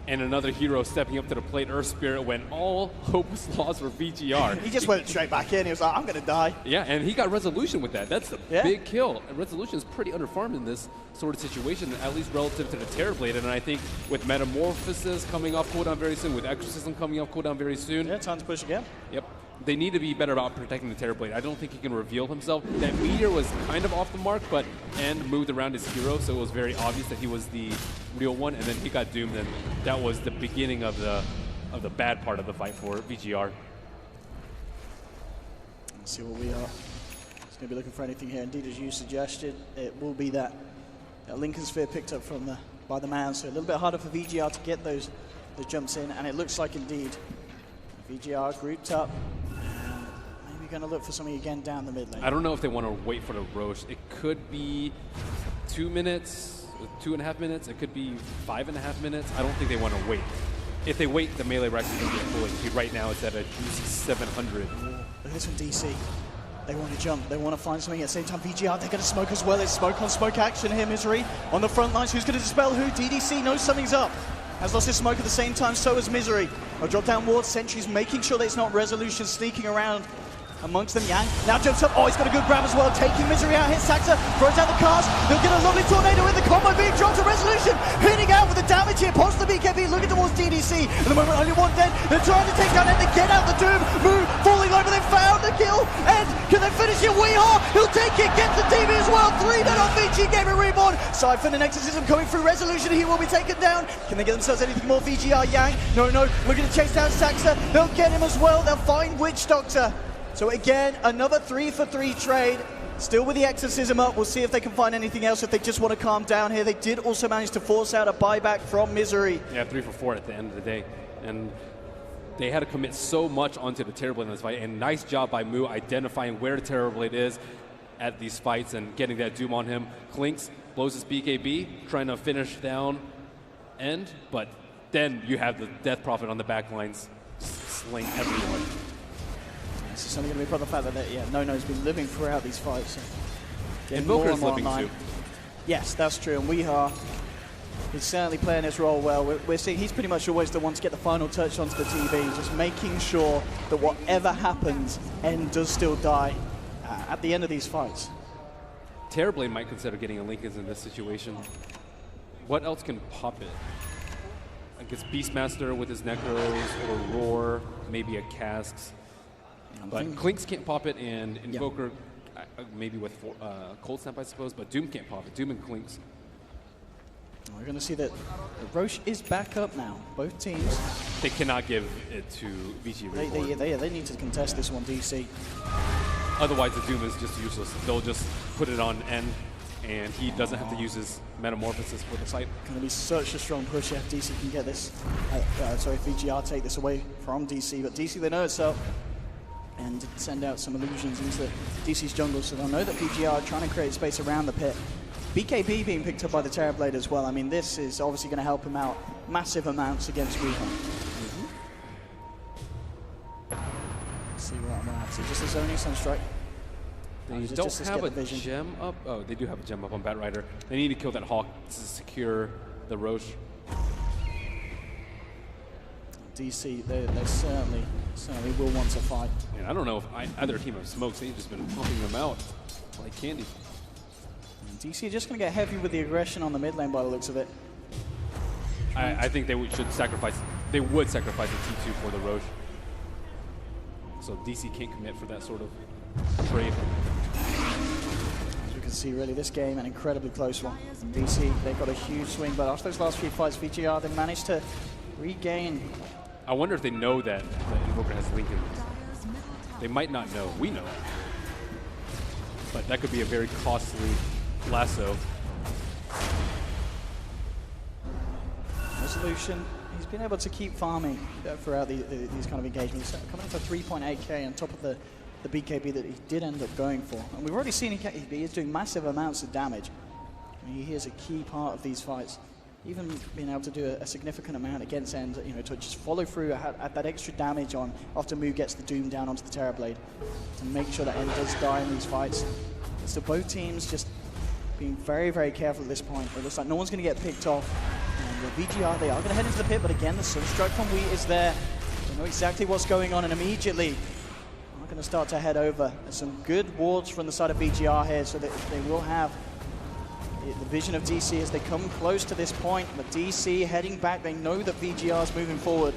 And another hero stepping up to the plate, Earth Spirit, when all hope was lost for VGR. He just went straight back in. He was like, I'm going to die. Yeah, and he got Resolution with that. That's a big kill. And Resolution is pretty underfarmed in this sort of situation, at least relative to the Terrorblade. And I think with Metamorphosis coming off cooldown very soon, with Exorcism coming off cooldown very soon. Yeah, time to push again. Yep. They need to be better about protecting the Terrorblade. I don't think he can reveal himself. That Meteor was kind of off the mark, but and moved around his hero, so it was very obvious that he was the real one. And then he got doomed, and that was the beginning of the bad part of the fight for VGR. Let's see what we are. He's going to be looking for anything here. Indeed, as you suggested, it will be that Lincoln Sphere picked up from by the man, so a little bit harder for VGR to get the jumps in, and it looks like indeed VGR grouped up. Maybe going to look for something again down the mid lane. I don't know if they want to wait for the Roche. It could be 2 minutes, 2.5 minutes. It could be 5.5 minutes. I don't think they want to wait. If they wait, the melee rack is going to be full HP. Right now, it's at a juicy 700. Look at this from DC. They want to jump. They want to find something. At the same time, VGR, they're going to smoke as well. It's smoke on smoke action here. Misery on the front lines. Who's going to dispel who? DDC knows something's up. Has lost his smoke at the same time, so has Misery. A drop down ward, Sentry's making sure that it's not Resolution sneaking around amongst them. Yang now jumps up. Oh, he's got a good grab as well, taking Misery out. Hits Saxa, throws out the cast. They'll get a lovely tornado in the combo being dropped to Resolution. Hitting out with the damage here. Post the BKB, looking towards DDC. At the moment, only one dead. They're trying to take down Ed to get out the Doom. Move, falling over. They found the kill. Ed, can they finish it? Weehaw, he'll take it. Gets the TV as well. 3-0 on VICI, game of Reborn. Siphon and Exorcism coming through Resolution. He will be taken down. Can they get themselves anything more? VGR, Yang. No. Looking to chase down Saxa. They'll get him as well. They'll find Witch Doctor. So again, another 3-for-3 trade. Still with the Exorcism up. We'll see if they can find anything else if they just want to calm down here. They did also manage to force out a buyback from Misery. Yeah, 3-for-4 at the end of the day. And they had to commit so much onto the Terrorblade in this fight, and nice job by Mu identifying where the Terrorblade is at these fights and getting that Doom on him. Clinks blows his BKB, trying to finish down End, but then you have the Death Prophet on the back lines slaying everyone. This is only going to be part of the fact that NoNo's been living throughout these fights. And Invoker's living too. Yes, that's true, and he's certainly playing his role well. We're seeing he's pretty much always the one to get the final touch onto the TV, just making sure that whatever happens, End does still die at the end of these fights. Terrorblade might consider getting a Lincoln in this situation. What else can pop it? I guess Beastmaster with his Necros, or Roar, maybe a Casks. But Clinks can't pop it, and Invoker maybe with Cold Snap, I suppose, but Doom can't pop it. Doom and Clinks. We're going to see that Roche is back up now, both teams. They cannot give it to VICI Reborn. They need to contest this one, DC. Otherwise, the Doom is just useless. They'll just put it on N, and he doesn't have to use his Metamorphosis for the fight. Going to be such a strong push if DC can get this. Sorry, if VGR take this away from DC, but DC, they know it's up. And send out some illusions into DC's jungle, so they'll know that VGR are trying to create space around the pit. BKB being picked up by the Terrorblade as well. I mean, this is obviously going to help him out massive amounts against Reborn. Let's see what I'm going to have to. Just a zoning Sunstrike. They don't have a gem up. Oh, they do have a gem up on Batrider. They need to kill that Hawk to secure the Roche. DC, they certainly will want to fight. And I don't know if either team have smokes. They've just been pumping them out like candy. And DC just going to get heavy with the aggression on the mid lane by the looks of it. I think they should sacrifice. They would sacrifice a T2 for the Roche. So DC can't commit for that sort of trade. As we can see, really, this game an incredibly close one. DC, they got a huge swing, but after those last few fights, VGR, they managed to regain. I wonder if they know that Invoker has Lincoln. They might not know. We know. But that could be a very costly lasso. Resolution, he's been able to keep farming throughout these kind of engagements. Coming for 3.8k on top of the BKB that he did end up going for. And we've already seen he is doing massive amounts of damage. I mean, he is a key part of these fights. Even being able to do a significant amount against End, to just follow through at that extra damage on after Mu gets the Doom down onto the Terrorblade to make sure that End does die in these fights. So both teams just being very, very careful at this point. It looks like no one's going to get picked off. And the VGR, they are going to head into the pit, but again, the Sunstrike from Wheat is there. They know exactly what's going on, and immediately are going to start to head over. There's some good wards from the side of VGR here, so that they will have the vision of DC as they come close to this point, but DC heading back, they know that VGR is moving forward.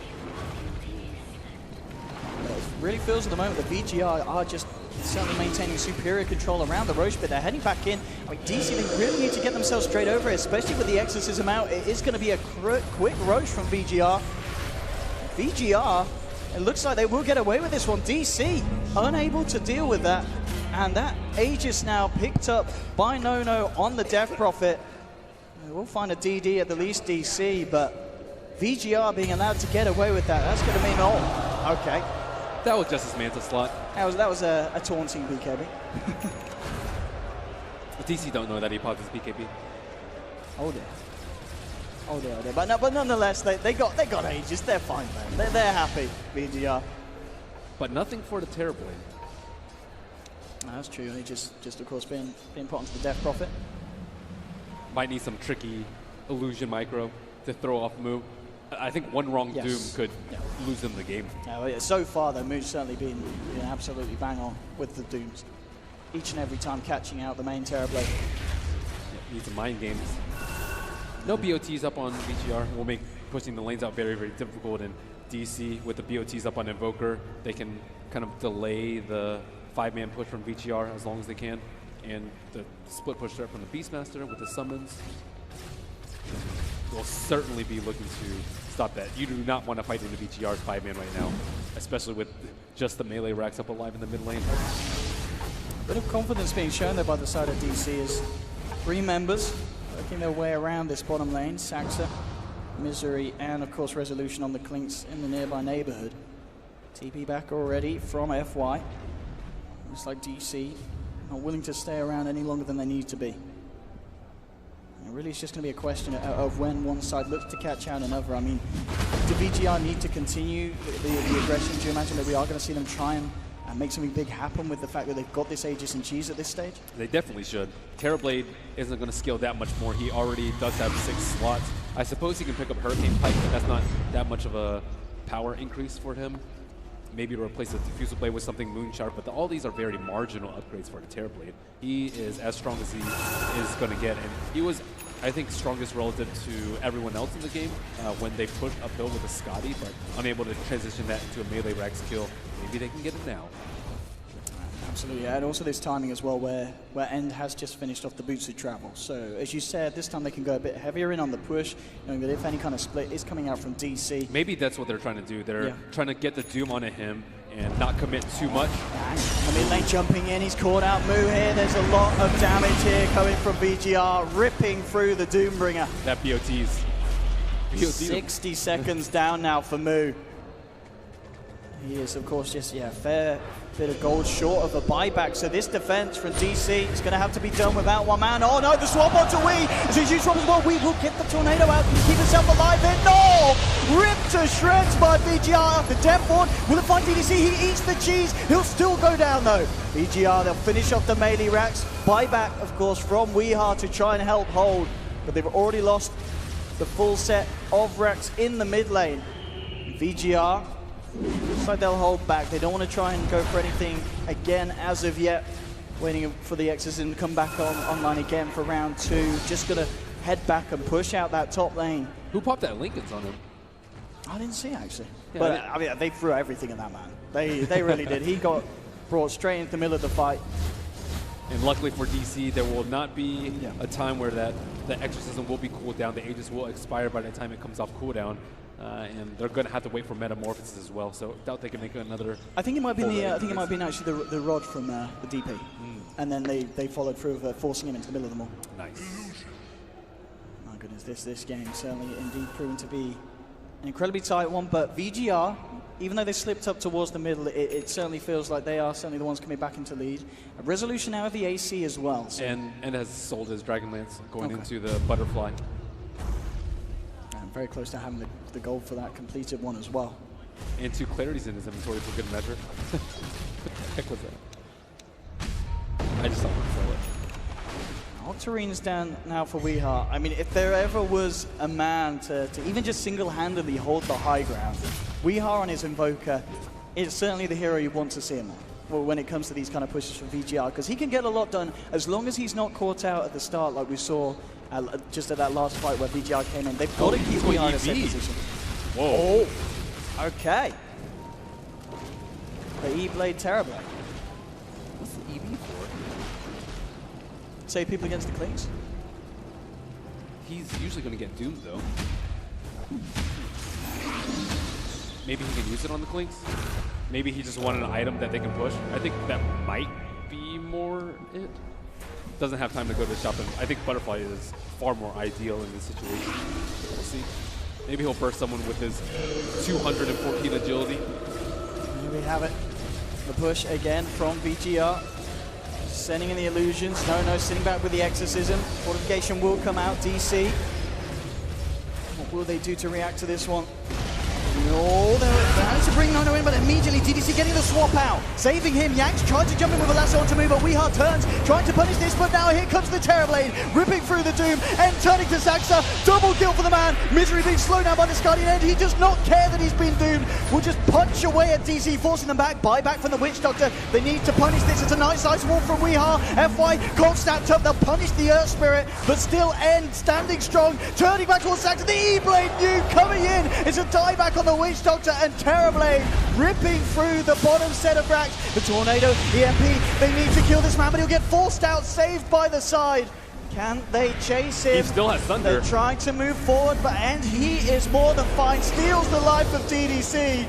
But it really feels at the moment that VGR are just certainly maintaining superior control around the Roche, but they're heading back in. I mean, DC, they really need to get themselves straight over it, especially with the Exorcism out. It is going to be a quick Roche from VGR. VGR, it looks like they will get away with this one. DC, unable to deal with that. And that Aegis now picked up by NoNo on the Death Prophet. We'll find a DD at the least, DC, but VGR being allowed to get away with that, that's going to mean, oh, okay. That was just his Manta slot. That was a taunting BKB. DC don't know that he popped his BKB. Oh dear. Oh dear, oh dear. But nonetheless, they got Aegis. They're fine, man. They're happy, VGR. But nothing for the Terrorblade. That's true. He just of course being put onto the Death Prophet. Might need some tricky illusion micro to throw off Mu. I think one wrong Doom could lose them the game. Yeah, so far though, Mu's certainly been absolutely bang on with the Dooms. Each and every time catching out the main Terrorblade. Yeah, needs some mind games. No BOTs up on VGR will make pushing the lanes out very, very difficult. And DC with the BOTs up on Invoker, they can kind of delay the 5-man push from VGR as long as they can, and the split push threat from the Beastmaster with the summons will certainly be looking to stop that. You do not want to fight into VGR's 5-man right now, especially with just the melee racks up alive in the mid lane. A bit of confidence being shown there by the side of DC as 3 members working their way around this bottom lane. Saxa Misery, and of course Resolution on the Clinks in the nearby neighborhood. TP back already from FY. Looks like DC not willing to stay around any longer than they need to be. And really, it's just going to be a question of when one side looks to catch out another. I mean, do VGR need to continue the aggression? Do you imagine that we are going to see them try and make something big happen with the fact that they've got this Aegis and Cheese at this stage? They definitely should. Terrorblade isn't going to scale that much more. He already does have 6 slots. I suppose he can pick up Hurricane Pike, but that's not that much of a power increase for him. Maybe to replace the Diffusal Blade with something Moonsharp, but all these are very marginal upgrades for the Terrorblade. He is as strong as he is going to get, and he was, I think, strongest relative to everyone else in the game when they pushed uphill with a Scotty, but unable to transition that into a melee Rax kill. Maybe they can get it now. Absolutely, and also this timing as well, where End has just finished off the Boots of Travel. So, as you said, this time they can go a bit heavier in on the push, knowing that if any kind of split is coming out from DC. Maybe that's what they're trying to do. They're trying to get the Doom onto him and not commit too much. I mean, lane jumping in, he's caught out Moo here. There's a lot of damage here coming from VGR, ripping through the Doombringer. That BOT's. 60 seconds down now for Moo. He is, of course, just, fair bit of gold short of a buyback. So this defense from DC is going to have to be done without one man. Oh no, the swap onto Wii. It's a huge swap as well. Wii will get the tornado out and keep himself alive here. No! Ripped to shreds by VGR. The Death Ward will find DDC. He eats the cheese. He'll still go down though. VGR, they'll finish off the melee racks. Buyback, of course, from Weeha to try and help hold. But they've already lost the full set of racks in the mid lane. VGR, looks like they'll hold back. They don't want to try and go for anything again as of yet. Waiting for the Exorcism to come back online again for round 2. Just going to head back and push out that top lane. Who popped that Lincolns on him? I didn't see, actually. Yeah, but I mean, they threw everything at that man. They really did. He got brought straight into the middle of the fight. And luckily for DC, there will not be a time where the Exorcism will be cooled down. The Aegis will expire by the time it comes off cooldown. And they're going to have to wait for Metamorphosis as well, so doubt they can make another. I think it might be actually the rod from the DP, and then they followed through with forcing him into the middle of them all. Nice. My goodness, this game certainly indeed proven to be an incredibly tight one. But VGR, even though they slipped up towards the middle, it certainly feels like they are certainly the ones coming back into lead. A Resolution now with the AC as well. So. And has sold his Dragonlance going into the Butterfly. Very close to having the gold for that completed one as well. And 2 Clarities in his inventory for good measure. What the heck was that? I just thought we'd sell it. Octarine's down now for Weeha. I mean, if there ever was a man to even just single-handedly hold the high ground, Weeha on his Invoker is certainly the hero you want to see him on when it comes to these kind of pushes from VGR, because he can get a lot done as long as he's not caught out at the start like we saw just at that last fight where VGR came in. They've got to keep Weeha in a safe position. Whoa. Oh, okay. The E-Blade Terrorblade. What's the EV for? Save people against the clings? He's usually going to get doomed, though. Maybe he can use it on the Clinks? Maybe he just wanted an item that they can push? I think that might be more it. Doesn't have time to go to the shop, and I think Butterfly is far more ideal in this situation. We'll see. Maybe he'll burst someone with his 214 agility. Here we have it. The push again from VGR. Sending in the illusions. No, sitting back with the Exorcism. Fortification will come out. DC. What will they do to react to this one? No, they're trying to bring Nono in, but immediately DDC getting the swap out. Saving him. Yanks tried to jump in with a lasso onto move, but Weeha turns, trying to punish this, but now here comes the Terrorblade, ripping through the Doom, and turning to Saxa. Double kill for the man. Misery being slowed down by the Guardian End. He does not care that he's been doomed. Will just punch away at DC, forcing them back. Buyback from the Witch Doctor. They need to punish this. It's a nice ice wall from Weeha. FY can't snapped up. They'll punish the Earth Spirit, but still End standing strong, turning back towards Saxa. The E-Blade new coming in. It's a dieback on the Witch Doctor, and Terrorblade ripping through the bottom set of racks. The Tornado, EMP, they need to kill this man, but he'll get forced out, saved by the side. Can they chase him? He still has Thunder. They're trying to move forward, and he is more than fine. Steals the life of DDC.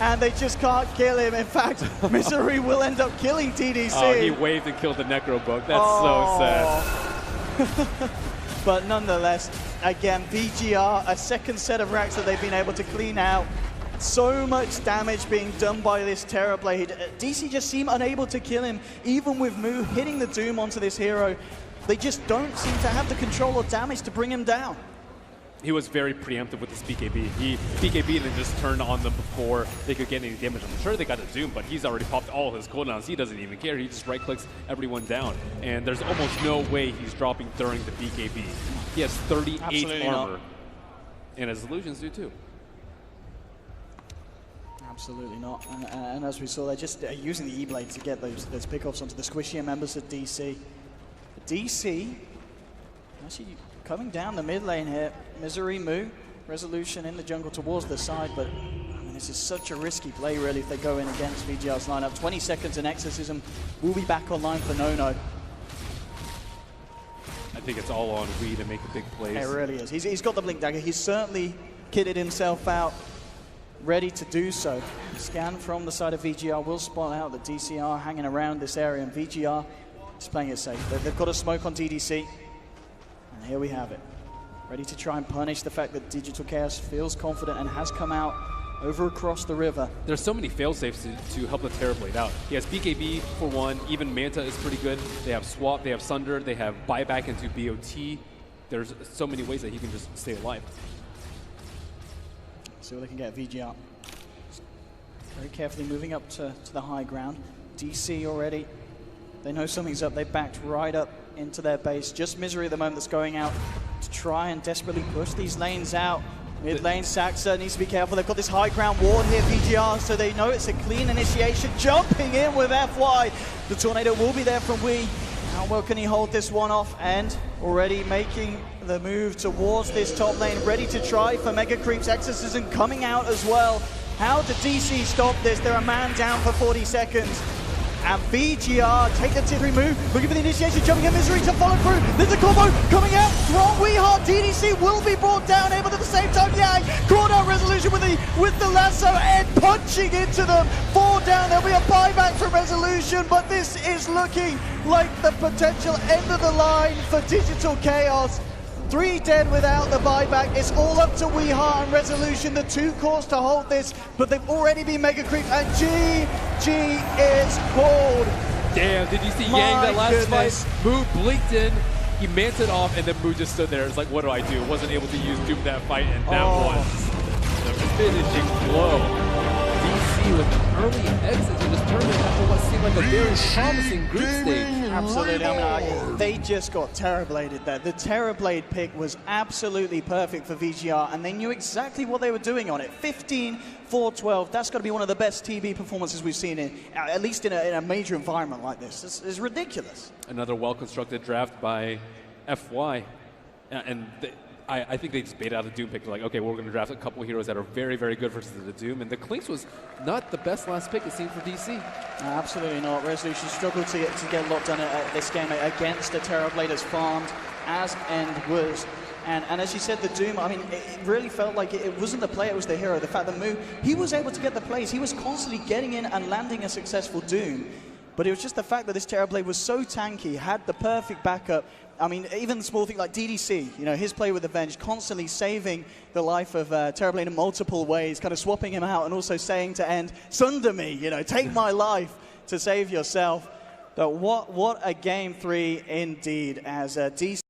And they just can't kill him. In fact, Misery will end up killing DDC. Oh, he waved and killed the Necro Book. That's so sad. But nonetheless, again, VGR, a second set of racks that they've been able to clean out. So much damage being done by this Terrorblade. DC just seem unable to kill him, even with Mu hitting the Doom onto this hero. They just don't seem to have the control or damage to bring him down. He was very preemptive with his BKB. He BKB'd and just turned on them before they could get any damage. I'm sure they got a Doom, but he's already popped all his cooldowns. He doesn't even care. He just right-clicks everyone down. And there's almost no way he's dropping during the BKB. He has 38 Absolutely armor. not. And his illusions do too. Absolutely not. And as we saw, they're just using the E-Blade to get those pickoffs onto the squishier members of DC. DC actually coming down the mid lane here. Misery, Mu, Resolution in the jungle towards the side, but I mean, this is such a risky play really if they go in against VGR's lineup. 20 seconds and Exorcism will be back online for NoNo. I think it's all on Wee to make the big plays. It really is. He's got the Blink Dagger. He's certainly kitted himself out, ready to do so. Scan from the side of VGR will spot out that DCR hanging around this area, and VGR is playing it safe. They've got a smoke on DDC, and here we have it. Ready to try and punish the fact that Digital Chaos feels confident and has come out over across the river. There's so many fail-safes to help the Terrorblade out. He has BKB for one, even Manta is pretty good. They have Swap, they have Sunder, they have buyback into BOT. There's so many ways that he can just stay alive. See what they can get VGR. Very carefully moving up to the high ground. DC already, they know something's up. They backed right up into their base. Just Misery at the moment that's going out to try and desperately push these lanes out. Mid lane, Saxa needs to be careful. They've got this high ground ward here, VGR, so they know it's a clean initiation. Jumping in with FY. The Tornado will be there from Wee. How well can he hold this one off? And already making the move towards this top lane, ready to try for Mega Creep's Exorcism coming out as well. How did DC stop this? They're a man down for 40 seconds. And VGR take the tier 3 move, looking for the initiation, jumping in Misery to follow through. There's a combo coming out from Weehart. DDC will be brought down here, but at the same time, Yang caught out Resolution with the lasso and punching into them. 4 down, there'll be a buyback from Resolution, but this is looking like the potential end of the line for Digital Chaos. 3 dead without the buyback. It's all up to Weehart and Resolution, the 2 cores to hold this, but they've already been Mega Creep, and GG is called. Damn, did you see My Yang that last goodness. fight? Mu blinked in, he manted off, and then Mu just stood there. It's like, what do I do? Wasn't able to use Doom that fight, and that was the finishing blow. DC with an early exit to this tournament after what seemed like a very promising group stage. Absolutely. I mean, they just got Terrorbladed there. The Terrorblade pick was absolutely perfect for VGR, and they knew exactly what they were doing on it. 15-4-12. That's got to be one of the best TB performances we've seen, at least in a major environment like this. This is ridiculous. Another well-constructed draft by FY, and I think they just baited out the Doom pick. They're like, okay, we're going to draft a couple of heroes that are very, very good versus the Doom. And the Clinks was not the best last pick, it seemed, for DC. Absolutely not. Resolution struggled to get a lot done at this game against the Terrorblade as farmed as End was. And as you said, the Doom, I mean, it really felt like it wasn't the player, it was the hero. The fact that Mu, he was able to get the plays. He was constantly getting in and landing a successful Doom. But it was just the fact that this Terrorblade was so tanky, had the perfect backup. I mean, even the small thing like DDC, you know, his play with Avenge, constantly saving the life of Terrorblade in multiple ways, kind of swapping him out and also saying to End, sunder me, you know, take my life to save yourself. But what a game 3 indeed, as DC